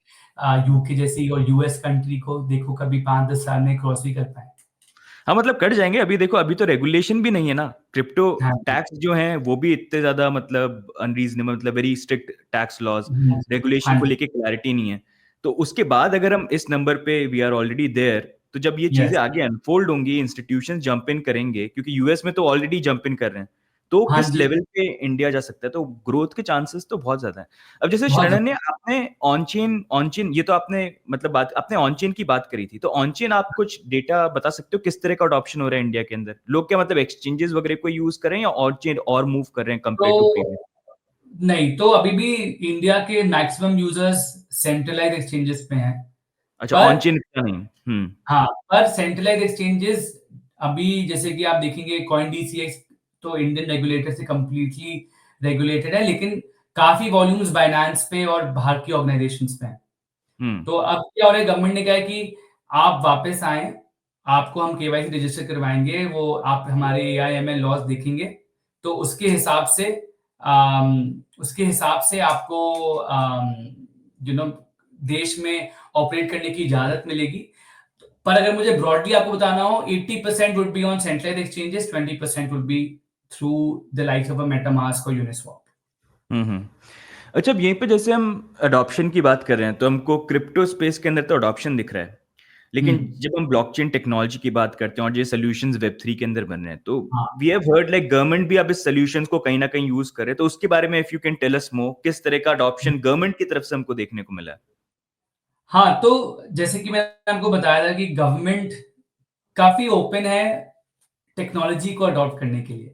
यूके जैसी और यूएस कंट्री को देखो कभी 5-10 साल में क्रॉस भी कर पाएँ। हाँ, मतलब कट जाएंगे। अभी देखो, अभी तो रेगुलेशन भी नहीं है ना। क्रिप्टो हाँ जी। टैक्स जो है वो भी इतने ज्यादा मतलब अनरीजनेबल, मतलब वेरी स्ट्रिक्ट टैक्स लॉज, हाँ जी, रेगुलेशन हाँ को जी, लेके क्लैरिटी नहीं है। तो उसके बाद अगर हम इस नंबर पे वी आर ऑलरेडी देयर, तो जब ये चीजें यस, आगे अनफोल्ड होंगी, इंस्टीट्यूशन जंप इन करेंगे, क्योंकि यूएस में तो ऑलरेडी जंप इन कर रहे हैं, तो हाँ किस जी, लेवल पे इंडिया जा सकता है। तो ग्रोथ के चांसेस तो बहुत ज्यादा है। अब जैसे बहुत शरणन ज़्यादा। ने आपने ऑन चेन ये तो आपने मतलब बात आपने ऑन चेन की बात करी थी, तो ऑन चेन आप कुछ डेटा बता सकते हो किस तरह का अडॉप्शन हो रहा है इंडिया के अंदर? लोग क्या मतलब एक्सचेंजेस वगैरह को यूज कर रहे हैं या ऑन चेन और मूव कर रहे हैं कंपेयर टू तो प्रीवियस? नहीं, तो अभी भी इंडिया के मैक्सिमम यूज़र्स सेंट्रलाइज़्ड एक्सचेंजेस पे हैं, अच्छा, पर ऑन चेन इतना नहीं। हम्म। हाँ, पर सेंट्रलाइज़्ड एक्सचेंजेस अभी जैसे कि आप देखेंगे कॉइनडीसीएक्स तो इंडियन रेगुलेटर से कंप्लीटली रेगुलेटेड है, लेकिन काफ़ी वॉल्यूम्स बायनांस पे और बाहर की ऑर्गनाइज़ेशंस पे हैं। हम्म। तो अब क्या हो रहा है गवर्नमेंट ने कहा है कि आप वापस आएँ, आपको हम केवाईसी रजिस्टर करवाएँगे, वो आप हमारे एआईएमएल लॉज़ देखेंगे, तो उसके हिसाब से आपको यू नो देश में ऑपरेट करने की इजाज़त मिलेगी। पर अगर मुझे ब्रॉडली आपको बताना हो 80% would be on centralised exchanges, 20% would be through the likes of a MetaMask और यूनिस्वैप। हम्म। अच्छा, अब यहीं पे जैसे हम अडॉप्शन की बात कर रहे हैं, तो हमको क्रिप्टो स्पेस के अंदर तो अडॉप्शन दिख रहा है, हुँ, लेकिन जब हम ब्लॉकचेन टेक्नोलॉजी की बात करते हैं और ये सॉल्यूशंस वेब 3 के अंदर बन रहे हैं, तो हाँ। We have heard like government भी अब इस सॉल्यूशंस को कहीं ना कहीं यूज कर रहे हैं। तो उसके बारे में if you can tell us more, किस तरह का अडॉप्शन गवर्नमेंट की तरफ से हमको देखने को मिला है? हाँ, तो जैसे कि मैंने आपको बताया था कि गवर्नमेंट काफ़ी ओपन है टेक्नोलॉजी को अडॉप्ट करने के लिए।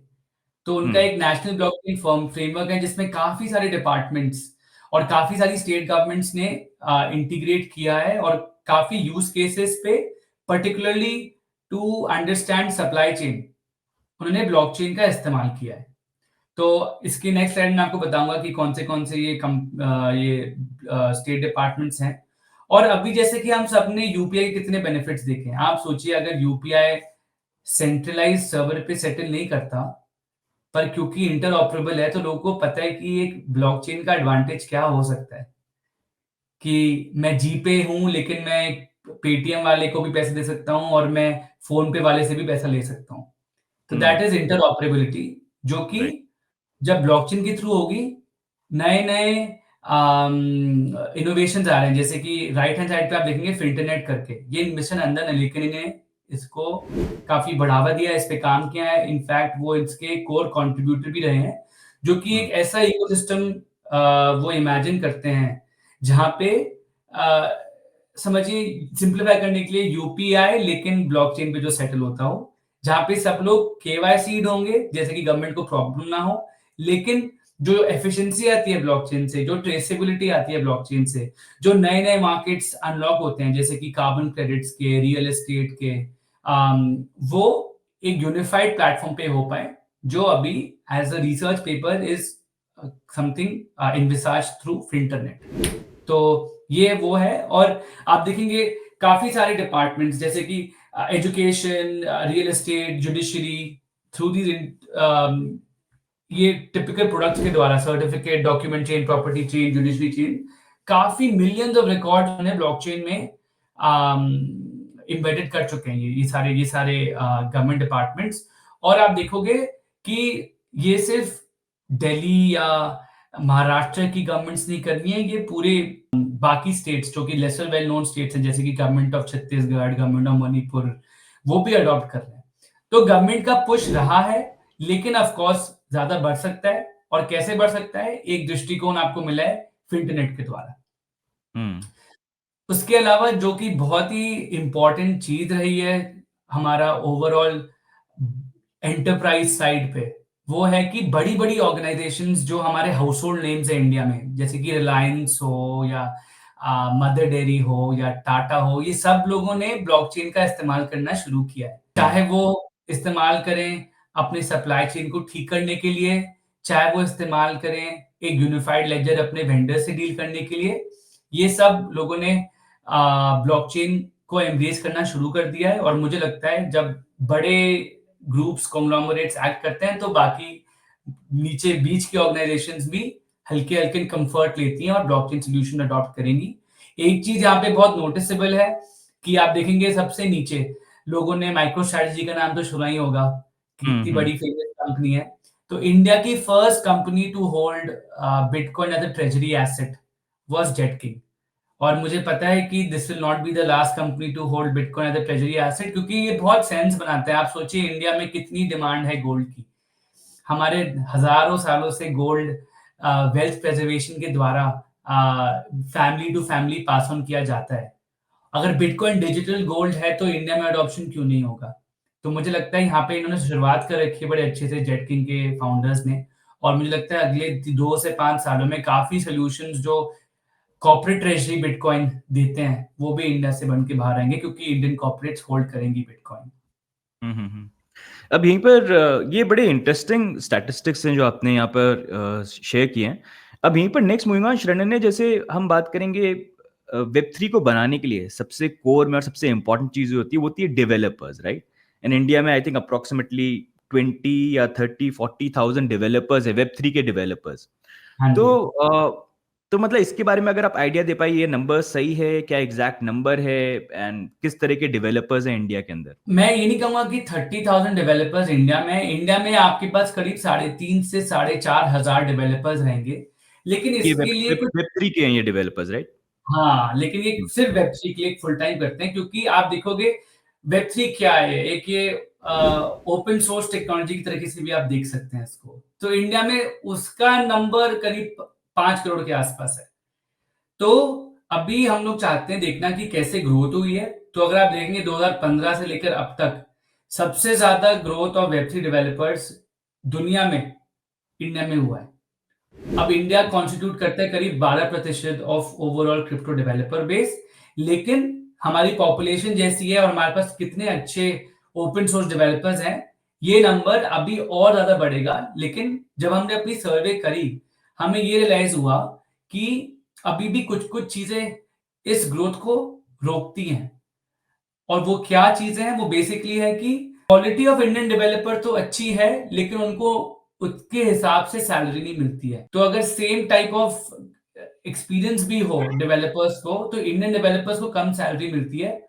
तो उनका हम्म। एक नेशनल ब्लॉकचेन फर्म फ्रेमवर्क है जिसमें काफ़ी सारे डिपार्टमेंट्स और काफ़ी सारी स्टेट गवर्नमेंट्स ने इंटीग्रेट किया है और काफ़ी यूज़ केसेस पे particularly to understand supply chain उन्होंने ब्लॉकचेन का इस्तेमाल किया है। तो इसकी नेक्स्ट स्लाइड में आपको बताऊँगा कि कौन से ये स्टेट डिपार्टमेंट्स हैं। और अभी जैसे कि हम सबने यूपीआई के कितने बेनिफिट्स देखे हैं। आप सोचिए अगर यूपीआई सेंट्रलाइज़्ड सर्वर पे सेटल नहीं करता, पर क्योंकि इंटरऑपरेबल है तो लोगों को पता है कि एक ब्लॉकचेन का एडवांटेज क्या हो सकता है कि मैं जीपे हूं लेकिन मैं पेटीएम वाले को भी पैसे दे सकता हूं और मैं फोन पे वाले से भी पैसा ले सकता हूं। तो हम्म। दैट इज इंटरऑपरेबिलिटी, जो कि राइट। जब ब्लॉकचेन के थ्रू होगी, नए नए इनोवेशन आ रहे हैं, जैसे कि राइट हैंड साइड पे आप देखेंगे फिल्टरनेट करके, ये मिशन अंदर है लेकिन इन्हें इसको काफी बढ़ावा दिया है, इस पे काम किया है, इनफैक्ट वो इसके कोर कंट्रीब्यूटर भी रहे हैं, जो कि एक ऐसा इकोसिस्टम वो इमेजिन करते हैं जहां पे अ, समझिए सिंप्लीफाई करने के लिए यूपीआई लेकिन ब्लॉकचेन पे जो सेटल होता हो, जहां पे सब लोग केवाईसी होंगे जैसे कि गवर्नमेंट को प्रॉब्लम ना हो, लेकिन जो एफिशिएंसी आती है ब्लॉकचेन से, जो ट्रेसेबिलिटी आती है ब्लॉकचेन से, जो नए नए मार्केट्स अनलॉक होते हैं जैसे कि कार्बन क्रेडिट्स के, रियल एस्टेट के, वो एक यूनिफाइड प्लेटफॉर्म पे हो पाए, जो अभी as a research paper is something envisage through internet. तो ये वो है, और आप देखेंगे काफी सारे डिपार्टमेंट्स जैसे कि education, real estate, judiciary, through the ये टिपिकल प्रोडक्ट्स के द्वारा certificate, document chain, property chain, judiciary chain, काफी मिलियंस ऑफ रिकॉर्ड उन्हें ब्लॉकचेन में एम्बेडेड कर चुके हैं ये सारे गवर्नमेंट डिपार्टमेंट्स। और आप देखोगे कि ये सिर्फ दिल्ली या महाराष्ट्र की गवर्नमेंट्स नहीं कर रही है, ये पूरे बाकी स्टेट्स जो कि लेसर वेल नोन स्टेट्स हैं जैसे कि government of Chhattisgarh, government of Manipur, वो भी अडॉप्ट कर रहे हैं। तो गवर्नमेंट का पुश रहा है, लेकिन ऑफ कोर्स ज्यादा बढ़ सकता है, और कैसे बढ़ सकता है, एक दृष्टिकोण आपको मिला है फिंटरनेट के द्वारा। हम्म। उसके अलावा जो कि बहुत ही इंपॉर्टेंट चीज रही है हमारा ओवरऑल एंटरप्राइज साइड पे, वो है कि बड़ी बड़ी ऑर्गेनाइजेशंस जो हमारे हाउस होल्ड नेम्स है इंडिया में, जैसे कि रिलायंस हो या मदर डेयरी हो या टाटा हो, ये सब लोगों ने ब्लॉकचेन का इस्तेमाल करना शुरू किया है, चाहे वो इस्तेमाल करें अपने सप्लाई चेन को ठीक करने के लिए, चाहे वो इस्तेमाल करें एक यूनिफाइड लेजर अपने वेंडर से डील करने के लिए। ये सब लोगों ने ब्लॉकचेन को एम्ब्रेस करना शुरू कर दिया है, और मुझे लगता है जब बड़े ग्रुप्स कॉन्ग्लोमरेट्स एक्ट करते हैं तो बाकी नीचे बीच की ऑर्गेनाइजेशंस भी हल्के हल्के कंफर्ट लेती हैं और ब्लॉकचेन सॉल्यूशन अडॉप्ट करेंगी। एक चीज यहाँ पे बहुत नोटिसेबल है कि आप देखेंगे सबसे नीचे लोगों ने माइक्रो स्ट्रेटजी का नाम तो सुना ही होगा, कि इतनी हम्म। बड़ी फेमस कंपनी है। तो इंडिया की first company to hold bitcoin as a treasury asset was Jetking, और मुझे पता है कि this will not be the last company to hold bitcoin as a treasury asset, क्योंकि ये बहुत सेंस बनाता है। आप सोचिए इंडिया में कितनी डिमांड है गोल्ड की, हमारे हजारों सालों से गोल्ड वेल्थ प्रिजर्वेशन के द्वारा family to family pass on किया जाता है। अगर बिटकॉइन डिजिटल गोल्ड है तो इंडिया में अडॉप्शन क्यों नहीं होगा? तो मुझे लगता है यहाँ पे इन्होंने शुरुआत कर रखी है बड़े अच्छे से जेटकिंग के फाउंडर्स ने, और मुझे लगता है अगले 2 से 5 सालों में काफी सोल्यूशंस जो कॉर्पोरेट ट्रेजरी बिटकॉइन देते हैं वो भी इंडिया से बन के बाहर आएंगे, क्योंकि इंडियन कॉर्पोरेट्स होल्ड करेंगी बिटकॉइन। हम्म। अब यहीं पर ये बड़े इंटरेस्टिंग स्टैटिस्टिक्स हैं जो आपने यहाँ पर शेयर किए हैं। अब यहीं पर नेक्स्ट मूविंग ऑन, शरणन ने, जैसे हम बात करेंगे वेब 3 को बनाने के लिए सबसे कोर में और सबसे इंपॉर्टेंट चीज जो होती है वो होती है डेवलपर्स, राइट? एंड इंडिया में आई थिंक अप्रोक्सीमेटली 20 या 30 40,000 डेवलपर्स है, वेब 3 के डेवलपर्स। हाँ तो जी। तो मतलब इसके बारे में अगर आप आइडिया दे पाइए, ये नंबर सही है क्या, एग्जैक्ट नंबर है, एंड किस तरह के डेवलपर्स हैं इंडिया के अंदर? मैं ये नहीं कहूंगा कि 30,000 डेवलपर्स इंडिया में आपके पास करीब 3,500 से 4,500 डेवलपर्स रहेंगे, लेकिन ये इसके लिए कुछ, वेब 3 के हैं ये डेवलपर्स, राइट? हाँ, लेकिन ये सिर्फ वेब थ्री के लिए फुल टाइम करते हैं, क्योंकि आप देखोगे वेब थ्री क्या है, एक ये ओपन सोर्स टेक्नोलॉजी की तरीके से भी आप देख सकते हैं इसको। तो इंडिया में उसका नंबर करीब 5 करोड़ के आसपास है। तो अभी हम लोग चाहते हैं देखना कि कैसे ग्रोथ हुई है। तो अगर आप देखेंगे 2015 से लेकर अब तक सबसे ज्यादा growth of web three developers दुनिया में इंडिया में हुआ है। अब इंडिया कॉन्स्टिट्यूट करता है करीब 12% of overall crypto developer base, लेकिन हमारी पॉपुलेशन जैसी है और हमारे पास कितने अच्छे ओपन सोर्स डेवलपर्स हैं, ये नंबर अभी और ज्यादा बढ़ेगा। लेकिन जब हमने अपनी सर्वे करी, हमें ये रियलाइज हुआ कि अभी भी कुछ कुछ चीजें इस ग्रोथ को रोकती हैं। और वो क्या चीजें हैं? वो बेसिकली है कि क्वालिटी ऑफ इंडियन डेवलपर तो अच्छी है, लेकिन उनको उसके हिसाब से सैलरी नहीं मिलती है। तो अगर सेम टाइप ऑफ एक्सपीरियंस भी हो डेवलपर्स को, तो इंडियन डेवलपर्स को कम सैलरी मिलती है।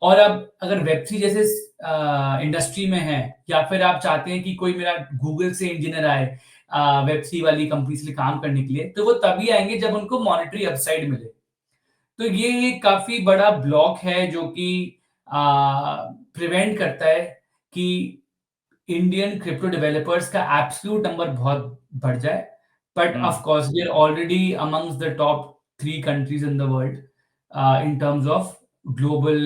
और अब अगर वेब3 जैसे इंडस्ट्री में है, या फिर आप चाहते हैं कि कोई मेरा गूगल से इंजीनियर आए वेब3 वाली कंपनी के लिए काम करने के लिए, तो वो तभी आएंगे जब उनको मॉनेटरी अपसाइड मिले। तो ये एक काफी बड़ा ब्लॉक है जो कि प्रिवेंट करता है कि इंडियन क्रिप्टो डेवलपर्स का एब्सोल्यूट नंबर बहुत बढ़ जाए। But of course we are already amongst the top 3 countries in the world in terms of global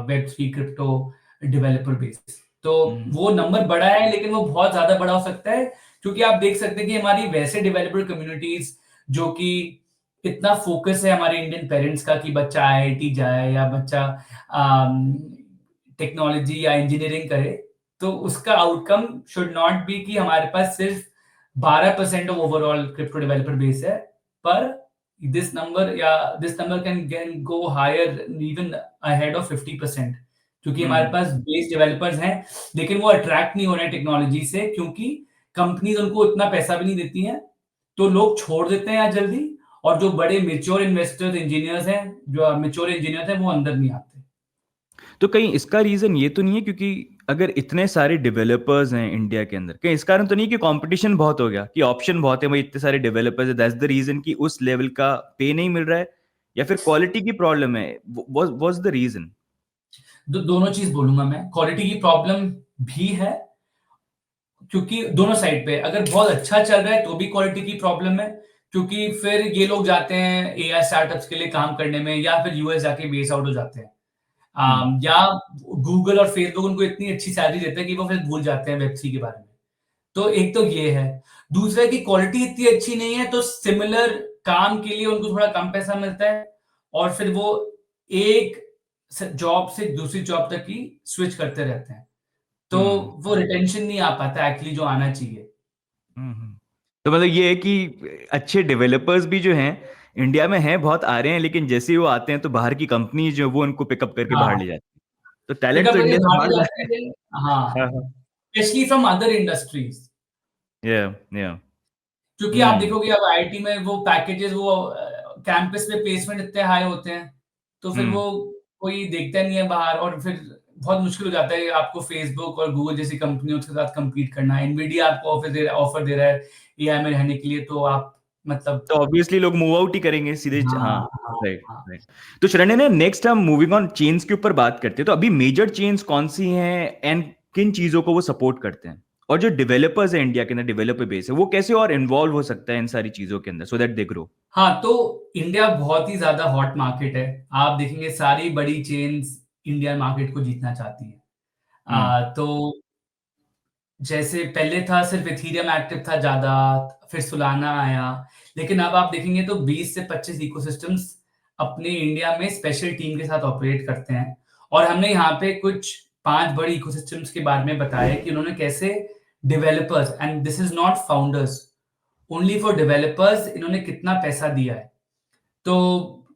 वेब3 क्रिप्टो डेवलपर बेस। तो वो नंबर बड़ा है, लेकिन वो बहुत ज्यादा बड़ा हो सकता है, क्योंकि आप देख सकते हैं कि हमारी वैसे डेवलपर कम्युनिटीज जो कि इतना फोकस है हमारे इंडियन पेरेंट्स का कि बच्चा आईआईटी जाए या बच्चा टेक्नोलॉजी या इंजीनियरिंग करे, तो उसका आउटकम शुड नॉट बी कि हमारे पास सिर्फ 12% of overall crypto developer base है, पर this number can go higher even ahead of 50%, क्योंकि हमारे पास बेस डेवलपर्स हैं, लेकिन वो अट्रैक्ट नहीं हो रहे हैं टेक्नोलॉजी से, क्योंकि कंपनीज उनको इतना पैसा भी नहीं देती हैं, तो लोग छोड़ देते हैं यार जल्दी। और जो बड़े मेच्योर इन्वेस्टर्स इंजीनियर्स हैं, जो मेच्योर इंजीनियर्स हैं, वो अंदर नहीं आते। तो कहीं इसका रीजन ये तो नहीं है, क्योंकि अगर इतने सारे डेवलपर्स हैं इंडिया के अंदर, कहीं इस कारण तो नहीं कि कंपटीशन बहुत हो गया, कि ऑप्शन बहुत है भाई, इतने सारे डेवलपर्स है, दैट्स द रीजन कि उस लेवल का पे नहीं मिल रहा है, या फिर क्वालिटी की प्रॉब्लम है? What's the reason? दोनों चीज बोलूंगा मैं। क्वालिटी की प्रॉब्लम भी है, क्योंकि दोनों साइड पे अगर बहुत अच्छा चल रहा है तो भी क्वालिटी की प्रॉब्लम है, क्योंकि फिर ये लोग जाते हैं एआई स्टार्टअप्स के लिए काम करने में, या फिर यूएस जाके बेस आउट हो जाते हैं। या गूगल और फेसबुक उनको इतनी अच्छी सैलरी देते हैं कि वो फिर भूल जाते हैं वेब3 के बारे में। तो एक तो ये है। दूसरा की क्वालिटी इतनी अच्छी नहीं है, तो सिमिलर काम के लिए उनको थोड़ा कम पैसा मिलता है, और फिर वो एक जॉब से दूसरी जॉब तक की स्विच करते रहते हैं। तो वो रिटेंशन नहीं आ पाता एक्चुअली जो आना चाहिए। तो मतलब ये है कि अच्छे डेवलपर्स भी जो हैं इंडिया में हैं, बहुत आ रहे हैं, लेकिन जैसे ही वो आते हैं तो बाहर की कंपनी जो वो उनको पिकअप करके बाहर ले हाँ, जाती है। तो टैलेंट तो पिकअप करके इंडिया से बाहर बाहर ले जा जाते रहा हैं। हाँ, है। Specially from other industries. या या क्योंकि आप हम्म देखोगे अब आईटी में वो पैकेजेस, वो कैंपस पे प्लेसमेंट इतने हाई होते हैं, तो फिर वो हम्म कोई देखता नहीं है बाहर, और फिर बहुत मुश्किल हो जाता है आपको फेसबुक और गूगल जैसी कंपनियों के साथ compete करना। एनवीडिया आपको ऑफर दे रहा है एआई में रहने के लिए, तो आप मतलब तो ऑब्वियसली लोग मूव आउट ही करेंगे सीधे। हाँ, हाँ, हाँ, राइट हाँ। राइट। तो शरण्य ने, नेक्स्ट हम मूविंग ऑन चेन्स के ऊपर बात करते हैं। तो अभी मेजर चेन्स कौन सी हैं एंड किन चीजों को वो सपोर्ट करते हैं, और जो डेवलपर्स है इंडिया के अंदर, डेवलपर बेस है, वो कैसे और इन्वॉल्व हो सकता है इन सारी चीजों के अंदर, सो दैट दे ग्रो? हाँ, तो इंडिया बहुत ही ज्यादा हॉट मार्केट है। आप देखेंगे सारी बड़ी चेन्स इंडियन मार्केट को जीतना चाहती हैं। हम्म तो जैसे पहले था सिर्फ इथेरियम एक्टिव था ज्यादा, फिर सोलाना आया, लेकिन अब आप देखेंगे तो 20 से 25 इकोसिस्टम्स अपने इंडिया में स्पेशल टीम के साथ ऑपरेट करते हैं। और हमने यहाँ पे कुछ 5 बड़ी इकोसिस्टम्स के बारे में बताया कि उन्होंने कैसे developers, and this is not founders, only for developers, इन्होंने कितना पैसा दिया है। तो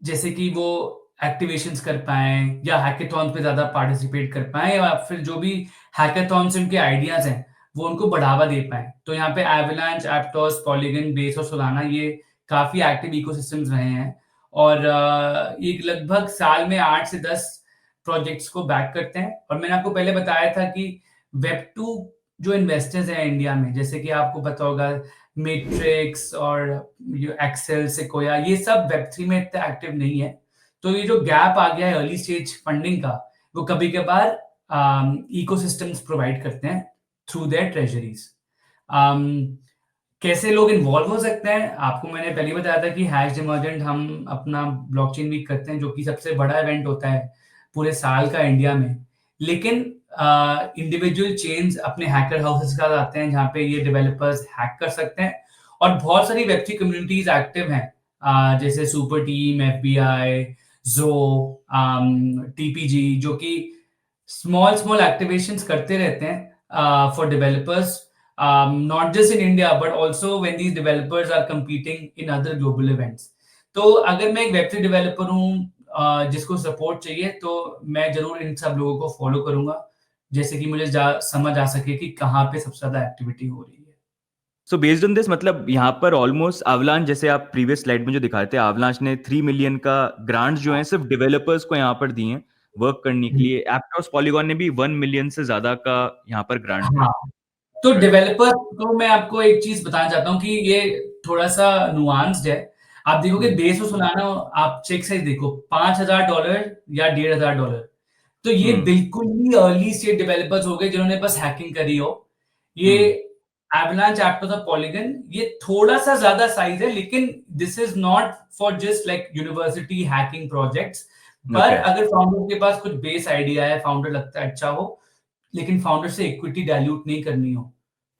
जैसे कि वो एक्टिवेशंस कर पाए, या हैकेथॉन पे ज्यादा पार्टिसिपेट कर पाए, या फिर जो भी हैकेथॉन से उनके आइडियाज हैं वो उनको बढ़ावा दे पाए। तो यहाँ पे एवलांच, एप्टोस, पॉलीगन, बेस और सोलाना ये काफी एक्टिव इकोसिस्टम्स रहे हैं, और ये लगभग साल में 8 से 10 प्रोजेक्ट्स को बैक करते हैं। और मैंने आपको पहले बताया था कि वेब2 जो इन्वेस्टर्स हैं इंडिया में, जैसे कि आपको पता होगा मैट्रिक्स और एक्सेल, सिकोया, ये सब वेब3 में इतना एक्टिव नहीं है। तो ये जो गैप आ गया है अर्ली स्टेज फंडिंग का, वो कभी कभार इकोसिस्टम्स प्रोवाइड करते हैं थ्रू देयर ट्रेजरीज। कैसे लोग इन्वॉल्व हो सकते हैं, आपको मैंने पहले बताया था कि हैश इमर्जेंट हम अपना ब्लॉकचेन वीक करते हैं, जो कि सबसे बड़ा इवेंट होता है पूरे साल का इंडिया में। लेकिन इंडिविजुअल चेन्स अपने हैकर हाउसेस के साथ आते हैं, जहाँ पे ये डेवलपर्स हैक कर सकते हैं। और बहुत सारी वेब3 कम्युनिटीज एक्टिव हैं, जैसे सुपर टीम, एफबीआई, जो टीपीजी, जो कि स्मॉल स्मॉल एक्टिवेशंस करते रहते हैं for developers, not just in India but also when these developers are competing in other global events. तो अगर मैं एक वेब3 डेवलपर हूँ जिसको सपोर्ट चाहिए, तो मैं जरूर इन सब लोगों को फॉलो करूंगा, जैसे कि मुझे समझ आ सके कि कहाँ पे सबसे ज्यादा एक्टिविटी हो रही है। सो बेस्ड ऑन दिस मतलब यहाँ पर ऑलमोस्ट अवलांच, जैसे आप प्रीवियस स्लाइड में जो दिखाए थे, अवलांच ने 3 मिलियन का ग्रांट्स जो है सिर्फ डेवलपर्स को यहाँ पर दिए हैं वर्क करने के लिए। एप्टॉस पॉलीगॉन ने भी 1 मिलियन से ज्यादा का यहाँ पर ग्रांट दिया। हाँ, तो राइट। डेवलपर को मैं आपको एक चीज बताना चाहता हूँ कि ये थोड़ा सा नुआंस्ड है। आप देखोगे बेस ऑफ सोलाना, आप चेक साइज देखो, $5,000 या $1,500। तो ये हम्म। बिल्कुल ही अर्ली स्टेज डेवलपर्स हो गए जिन्होंने बस हैकिंग करी हो। ये हम्म। एवलांच एप्टोस और पॉलीगन, ये थोड़ा सा ज्यादा साइज है, लेकिन this is not for just like university hacking projects. पर ओके। अगर फाउंडर के पास कुछ बेस आइडिया है, फाउंडर लगता है अच्छा हो, लेकिन फाउंडर से इक्विटी डाइल्यूट नहीं करनी हो,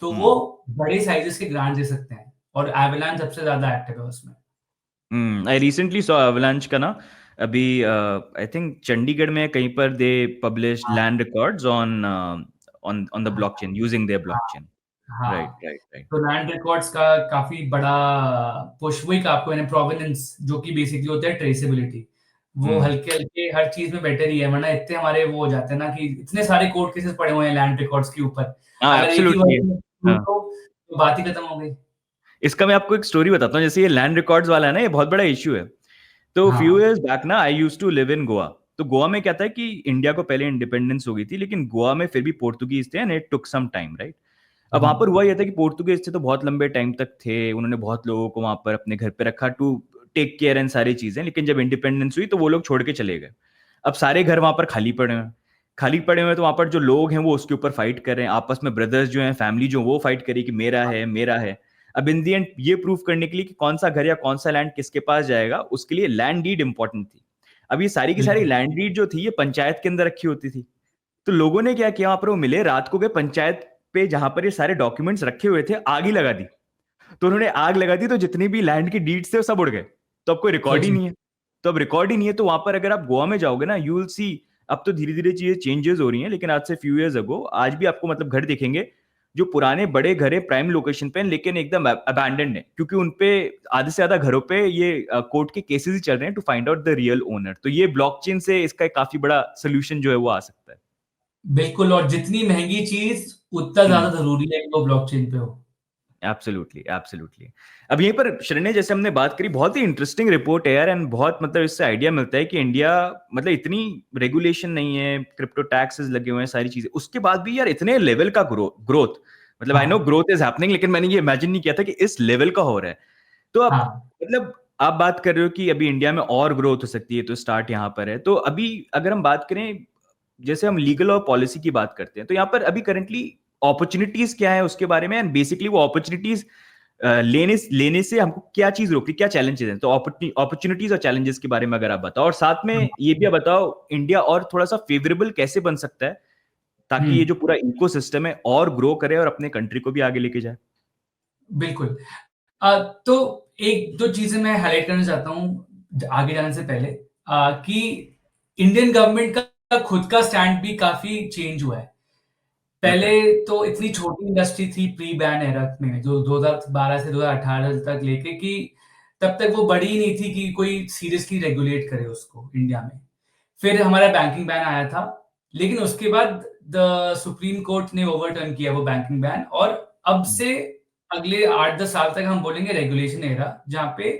तो वो हम्म। बड़े साइजेस के ग्रांट दे सकते हैं, और एवलांच सबसे ज्यादा एक्टिव है उसमें। आई रिसेंटली सॉ अवलांच का ना, अभी आई थिंक चंडीगढ़ में कहीं पर दे पब्लिश हाँ, land records on on on the हाँ, ब्लॉकचेन, यूजिंग देयर हाँ, ब्लॉकचेन। राइट, हाँ। Right, right. तो लैंड रिकॉर्ड्स का काफी बड़ा पुश, वही का आपको प्रोवेनेंस, जो कि बेसिकली होता है ट्रेसेबिलिटी, वो हम्म। हल्के हल्के हर चीज में बेटर ही है। वरना इतने हमारे वो हो जाते हैं ना कि इतने सारे कोर्ट केसेस पड़े हुए हैं लैंड रिकॉर्ड्स के ऊपर, हाँ, अगर एक ही एब्सोल्युटली। वर्ष में हाँ, तो बात ही खत्म हो गई। इसका मैं आपको एक स्टोरी बताता हूँ। जैसे ये लैंड रिकॉर्ड्स वाला है ना, ये बहुत बड़ा इश्यू है। तो फ्यू हाँ। इयर्स बैक ना, I used to live in Goa. तो गोवा में क्या था कि इंडिया को पहले इंडिपेंडेंस हो गई थी, लेकिन गोवा में फिर भी पोर्तुगीज थे and it took some time, right. अब वहां पर हम्म। हुआ यह था कि पोर्तुगीज थे तो बहुत लंबे टाइम तक थे, उन्होंने बहुत लोगों को वहां पर अपने घर पे रखा टू टेक केयर एंड सारी चीजें, लेकिन जब इंडिपेंडेंस हुई तो वो लोग छोड़ के चले गए। अब सारे घर वहां पर खाली पड़े हुए हैं। खाली पड़े हुए हैं, तो वहां पर जो लोग हैं वो उसके ऊपर फाइट कर रहे हैं आपस में, ब्रदर्स जो हैं, फैमिली जो, वो फाइट करी कि मेरा है, मेरा है। अब इन दी एंड ये प्रूव करने के लिए कि कौन सा घर या कौन सा लैंड किसके पास जाएगा, उसके लिए लैंड डीड इंपॉर्टेंट थी। अब ये सारी की सारी बिल्कुल। लैंड डीड जो थी ये पंचायत के अंदर रखी होती थी। तो लोगों ने क्या किया, वहां पर वो मिले रात को, गए पंचायत पे जहां पर ये सारे डॉक्यूमेंट्स रखे हुए थे, आग ही लगा दी। तो उन्होंने आग लगा दी, तो जितनी भी लैंड की डीड्स थे वो सब उड़ गए। तो अब कोई रिकॉर्ड ही सोचिए। नहीं है। तो अब रिकॉर्ड ही नहीं है, तो वहां पर अगर आप गोवा में जाओगे ना, यू विल सी। अब तो धीरे धीरे चीजें चेंजेस हो रही हैं, लेकिन आज से फ्यू इयर्स अगो आज भी आपको मतलब घर दिखेंगे जो पुराने बड़े घर है प्राइम लोकेशन पे, लेकिन एकदम अबैंडन्ड है, क्योंकि उनपे आधे से ज्यादा घरों पे ये कोर्ट के केसेस ही चल रहे हैं to find out the real owner. तो ये ब्लॉकचेन से इसका एक काफी बड़ा सोल्यूशन जो है वो आ सकता है। बिल्कुल, और जितनी महंगी चीज उतना ज्यादा हम्म। जरूरी है कि वो ब्लॉकचेन पे हो। Absolutely, absolutely. अब यहीं पर शरण्य, जैसे हमने बात करी, बहुत ही इंटरेस्टिंग रिपोर्ट है यार, एंड बहुत मतलब इससे आइडिया मिलता है कि इंडिया मतलब इतनी रेगुलेशन नहीं है, क्रिप्टो टैक्सेस लगे हुए हैं, सारी चीजें, उसके बाद भी यार इतने लेवल का ग्रोथ, मतलब आई नो हाँ, ग्रोथ इज हैपनिंग, लेकिन मैंने ये इमेजिन नहीं किया था कि इस लेवल का हो रहा है। तो अब हाँ। मतलब आप बात कर रहे हो कि अभी इंडिया में और ग्रोथ हो सकती है, तो स्टार्ट यहाँ पर है। तो अभी अगर हम बात करें, जैसे हम लीगल और पॉलिसी की बात करते हैं, तो यहाँ पर अभी करंटली अपॉर्चुनिटीज क्या है उसके बारे में, एंड बेसिकली वो अपॉर्चुनिटीज लेने लेने से हमको क्या चीज रोकती, क्या चैलेंजेस हैं, तो अपॉर्चुनिटीज और चैलेंजेस के बारे में अगर आप बताओ, और साथ में ये भी बताओ इंडिया और थोड़ा सा फेवरेबल कैसे बन सकता है, ताकि ये हम्म। जो पूरा इकोसिस्टम है और ग्रो करे और अपने कंट्री को भी आगे लेके जाए। बिल्कुल। तो एक दो चीजें मैं हाईलाइट करना चाहता हूँ आगे जाने से पहले, कि इंडियन गवर्नमेंट का खुद का स्टैंड भी काफी चेंज हुआ है। पहले ओके। तो इतनी छोटी इंडस्ट्री थी प्री बैन एरा में, जो 2012 से 2018 तक लेके, कि तब तक वो बड़ी ही नहीं थी कि कोई सीरियसली रेगुलेट करे उसको इंडिया में। फिर हमारा बैंकिंग बैन आया था, लेकिन उसके बाद द सुप्रीम कोर्ट ने ओवरटर्न किया वो बैंकिंग बैन, और अब से अगले 8-10 साल तक हम बोलेंगे रेगुलेशन एरा, जहां पे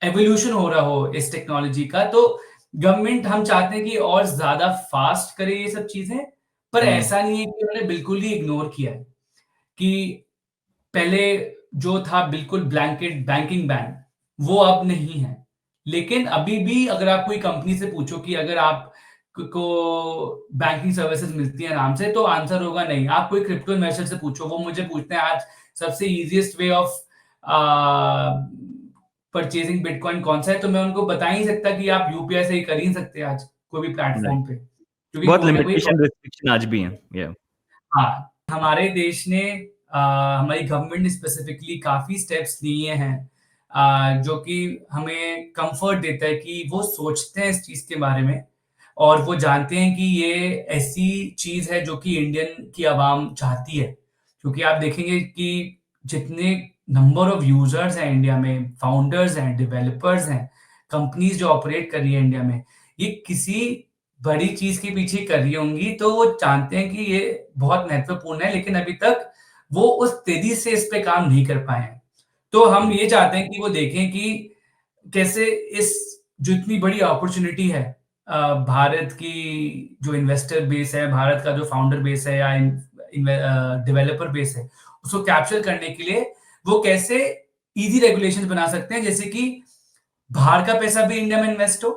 एवोल्यूशन हो रहा हो इस टेक्नोलॉजी का। तो गवर्नमेंट, हम चाहते हैं कि और ज्यादा फास्ट करे ये सब चीजें, पर हम्म। ऐसा नहीं है कि उन्होंने बिल्कुल ही इग्नोर किया है। कि पहले जो था बिल्कुल ब्लैंकेट बैंकिंग बैन, वो अब नहीं है। लेकिन अभी भी अगर आप कोई कंपनी से पूछो कि अगर आप को बैंकिंग सर्विसेज मिलती है आराम से, तो आंसर होगा नहीं। आप कोई क्रिप्टो इन्वेस्टर से पूछो, वो मुझे पूछते हैं आज सबसे easiest way of purchasing bitcoin कौन सा है, तो मैं उनको बता ही नहीं सकता कि आप यूपीआई से ही कर ही नहीं सकते आज कोई भी राइट। प्लेटफॉर्म पे, क्योंकि बहुत कोई ना कोई। लिमिटेशन रिस्ट्रिक्शन आज भी है। या हाँ, हमारे देश ने, हमारी गवर्नमेंट ने स्पेसिफिकली काफी स्टेप्स लिए हैं, जो कि हमें कंफर्ट देता है कि वो सोचते हैं इस चीज के बारे में, और वो जानते हैं कि ये ऐसी चीज है जो कि इंडियन की आवाम चाहती है। क्योंकि आप देखेंगे कि जितने नंबर ऑफ यूजर्स हैं इंडिया में, फाउंडर्स हैं, डेवलपर्स हैं, कंपनीज जो ऑपरेट कर रही है इंडिया में, ये किसी बड़ी चीज के पीछे कर रही होंगी, तो वो जानते हैं कि ये बहुत महत्वपूर्ण है, लेकिन अभी तक वो उस तेजी से इस पे काम नहीं कर पाए हैं। तो हम ये चाहते हैं कि वो देखें कि कैसे इस जो इतनी बड़ी अपॉर्चुनिटी है, भारत की जो इन्वेस्टर बेस है, भारत का जो फाउंडर बेस है या डेवलपर बेस है, उसको कैप्चर करने के लिए वो कैसे इजी रेगुलेशन बना सकते हैं, जैसे कि बाहर का पैसा भी इंडिया में इन्वेस्ट हो,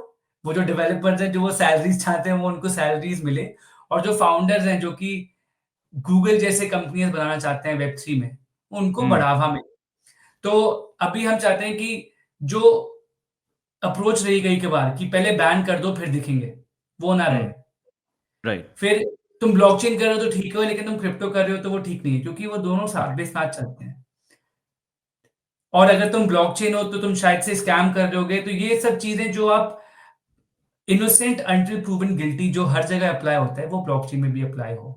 वो जो डेवलपर्स हैं जो वो सैलरीज चाहते हैं वो उनको सैलरीज मिले, और जो फाउंडर्स हैं जो कि गूगल जैसे कंपनियां बनाना चाहते हैं वेब 3 में, उनको बढ़ावा मिले। तो अभी हम चाहते हैं कि जो अप्रोच रही कई के बार कि पहले बैन कर दो फिर दिखेंगे, वो ना रहे। राइट। फिर तुम ब्लॉकचेन कर रहे हो तो ठीक है, लेकिन तुम क्रिप्टो कर रहे हो तो वो ठीक नहीं है, क्योंकि वो दोनों साथ बे साथ चलते हैं। और अगर तुम ब्लॉकचेन हो तो तुम शायद से स्कैम कर रहे होगे। तो ये सब चीजें जो आप इनोसेंट अंटिल प्रूवन गिल्टी जो हर जगह अप्लाई होता है, वो ब्लॉकचेन में भी अप्लाई हो।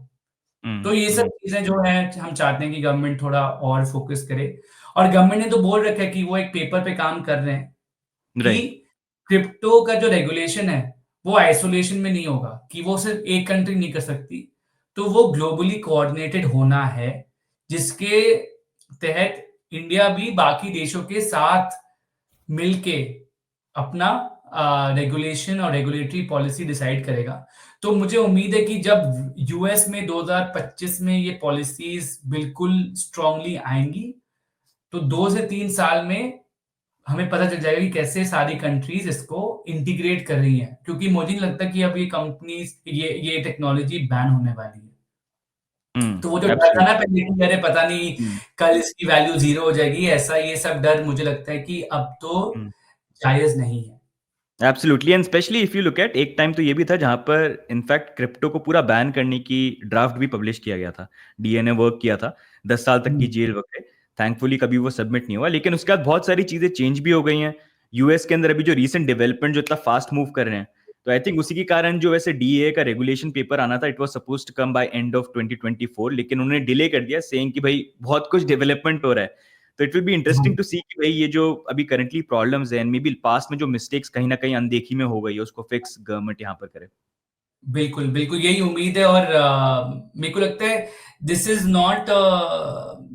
तो ये सब चीजें जो है हम चाहते हैं कि गवर्नमेंट थोड़ा और फोकस करे। और गवर्नमेंट ने तो बोल रखा है कि वो एक पेपर पे काम कर रहे हैं कि राइट। क्रिप्टो का जो रेगुलेशन है वो आइसोलेशन में नहीं होगा, कि वो सिर्फ एक कंट्री नहीं कर सकती, तो वो ग्लोबली कोऑर्डिनेटेड होना है, जिसके तहत इंडिया भी बाकी देशों के साथ मिलके अपना रेगुलेशन और रेगुलेटरी पॉलिसी डिसाइड करेगा। तो मुझे उम्मीद है कि जब यूएस में 2025 में ये पॉलिसीज बिल्कुल स्ट्रांगली आएंगी, तो 2 से 3 साल में हमें पता चल जाएगा कि कैसे सारी कंट्रीज इसको इंटीग्रेट कर रही हैं, क्योंकि मुझे नहीं लगता कि अब ये कंपनीज ये टेक्नोलॉजी बैन होने वाली है। तो वो जो डर था ना एब्सोल्युटली। पहले कि अरे पता नहीं कल इसकी वैल्यू जीरो हो जाएगी, ऐसा ये सब डर मुझे लगता है कि अब तो जायज नहीं है। Absolutely and specially if you look at, एक टाइम तो ये भी था जहां पर इनफैक्ट क्रिप्टो को पूरा बैन करने की ड्राफ्ट भी पब्लिश किया गया था, डीएनए वर्क किया था, 10 साल तक की जेल वगैरह। थैंकफुली कभी वो सबमिट नहीं हुआ, लेकिन उसके बाद बहुत सारी चीजें चेंज भी हो गई हैं। यूएस के अंदर अभी जो रीसेंट डेवलपमेंट जो इतना फास्ट मूव कर रहे हैं, तो आई थिंक उसी के कारण जो वैसे डीए का रेगुलेशन पेपर आना था, it was supposed to come by end of 2024, लेकिन उन्होंने डिले कर दिया सेइंग कि भाई बहुत कुछ डेवलपमेंट हो रहा है। तो it will be interesting to see कि भाई ये जो अभी करंटली प्रॉब्लम्स हैं, मे बी पास्ट में जो मिस्टेक्स कहीं ना कहीं अनदेखी में हो गई है, उसको फिक्स गवर्नमेंट यहाँ पर करे। बिल्कुल, बिल्कुल यही उम्मीद है। और मेरे को लगता है this is not a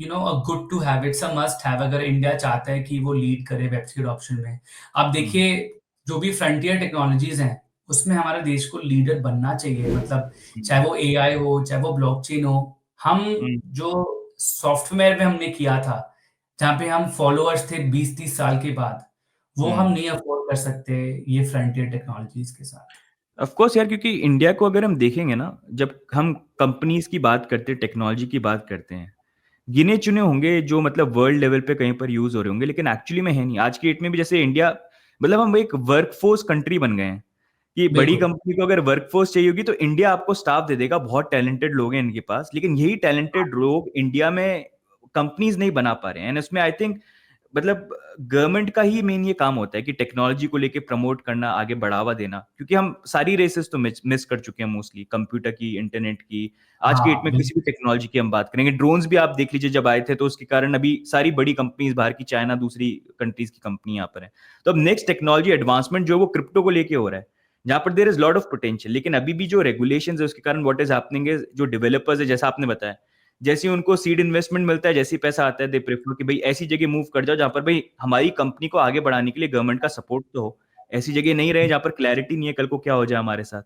good to have, it's a must have अगर इंडिया चाहता है कि वो लीड करे वेब 3 ऑप्शन में। आप देखिए जो भी फ्रंटियर टेक्नोलॉजीज हैं उसमें हमारे देश को लीडर बनना चाहिए, मतलब चाहे वो एआई हो, चाहे वो ब्लॉकचेन हो। हम जो सॉफ्टवेयर में हमने किया था, जहाँ पे हम फॉलोअर्स थे 20-30 साल के बाद, वो हम नहीं अफोर्ड कर सकते ये फ्रंटियर टेक्नोलॉजीज के साथ। ऑफ कोर्स यार, क्योंकि इंडिया को अगर हम देखेंगे ना, जब हम कंपनीज की बात करते हैं, टेक्नोलॉजी की बात करते हैं, गिने चुने होंगे जो मतलब वर्ल्ड लेवल पे कहीं पर यूज हो रहे होंगे, लेकिन एक्चुअली में है नहीं। आज की डेट में भी जैसे इंडिया, मतलब हम एक वर्कफोर्स कंट्री बन गए हैं कि बड़ी बिल्कुल। कंपनी को अगर वर्कफोर्स चाहिए होगी तो इंडिया आपको स्टाफ दे देगा, बहुत टैलेंटेड लोग हैं इनके पास, लेकिन यही टैलेंटेड लोग इंडिया में कंपनीज नहीं बना पा रहे हैं। एंड इसमें आई थिंक मतलब गवर्नमेंट का ही मेन ये काम होता है कि टेक्नोलॉजी को लेके प्रमोट करना, आगे बढ़ावा देना, क्योंकि हम सारी रेसेस तो मिस कर चुके हैं मोस्टली, कंप्यूटर की, इंटरनेट की। आज के डेट हाँ, में किसी भी टेक्नोलॉजी की हम बात करेंगे, ड्रोन्स भी आप देख लीजिए, जब आए थे तो उसके कारण अभी सारी बड़ी कंपनीज बाहर की, चाइना दूसरी कंट्रीज की कंपनी यहाँ पर है। तो अब नेक्स्ट टेक्नोलॉजी एडवांसमेंट जो है वो क्रिप्टो को लेके हो रहा है, जहां पर there is lot of potential. लेकिन अभी भी जो रेगुलेशन है उसके कारण व्हाट इज हैपनिंग इज, जो डेवलपर्स है जैसा आपने बताया, जैसे ही उनको सीड इन्वेस्टमेंट मिलता है, जैसे ही पैसा आता है, दे प्रेफर कि भाई ऐसी जगह मूव कर जाओ जहां पर भाई हमारी कंपनी को आगे बढ़ाने के लिए गवर्नमेंट का सपोर्ट तो हो। ऐसी जगह नहीं रहे जहां पर क्लैरिटी नहीं है कल को क्या हो जाए हमारे साथ।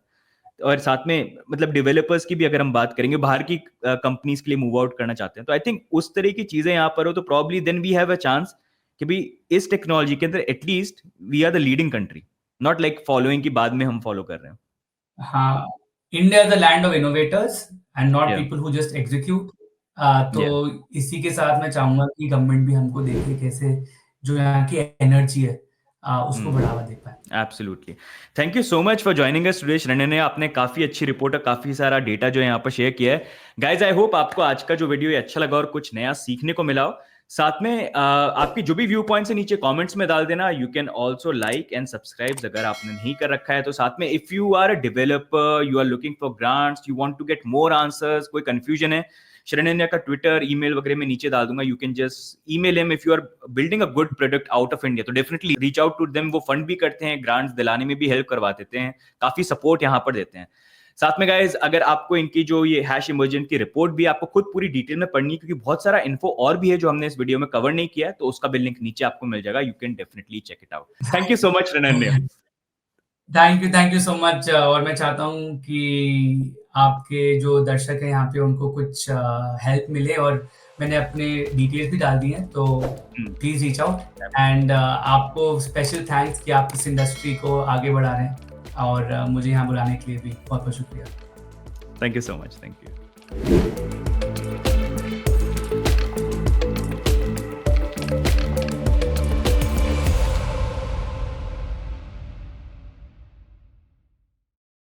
और साथ में मतलब डेवलपर्स की भी अगर हम बात करेंगे, बाहर की कंपनीज के लिए मूव आउट करना चाहते हैं, तो आई थिंक उस तरह की चीजें यहाँ पर हो तो probably then we have a chance कि भाई इस टेक्नोलॉजी के अंदर at least we are the leading country, not like following की बाद में हम फॉलो कर रहे हैं। हाँ, India is the land of innovators and not या पीपल हु जस्ट एग्जीक्यूट। तो या इसी के साथ मैं चाहूंगा कि गवर्नमेंट भी हमको देखे कैसे जो यहाँ की एनर्जी है उसको बढ़ावा दे पाए। Absolutely. Thank you so much for joining us today Sharanya ने, आपने काफी अच्छी रिपोर्ट और काफी सारा डेटा जो है यहाँ पर शेयर किया है। गाइज आई होप आपको आज का जो वीडियो है अच्छा लगा और कुछ नया सीखने को मिला हो। साथ में आपकी जो भी व्यू पॉइंट्स है नीचे कमेंट्स में डाल देना। You can also like and subscribe अगर आपने नहीं कर रखा है तो। साथ में if you are a developer, you are looking for grants, you want to get more answers, कोई कंफ्यूजन है, शरण्य का ट्विटर, ईमेल वगैरह में नीचे डाल दूंगा। You can just email him if you are building a good product out of India, तो definitely reach out to them. वो फंड भी करते हैं, ग्रांट्स दिलाने में भी हेल्प करवा देते हैं, काफी सपोर्ट यहाँ पर देते हैं। साथ में गाइज अगर आपको इनकी जो ये हैश इमर्जेंट की रिपोर्ट भी आपको खुद पूरी डिटेल में पढ़नी है, क्योंकि बहुत सारा इन्फो और भी है जो हमने इस वीडियो में कवर नहीं किया है, तो उसका भी लिंक नीचे आपको मिल जाएगा, you can definitely check it out. Thank you so much Rananya. Thank you so much. और मैं चाहता हूँ कि आपके जो दर्शक हैं यहाँ पे उनको कुछ हेल्प मिले, और मैंने अपने डिटेल्स भी डाल दिए हैं, तो प्लीज रीच आउट। एंड आपको स्पेशल थैंक्स कि आप इस इंडस्ट्री को आगे बढ़ा रहे हैं, और मुझे यहाँ बुलाने के लिए भी बहुत बहुत शुक्रिया। Thank you so much. Thank you.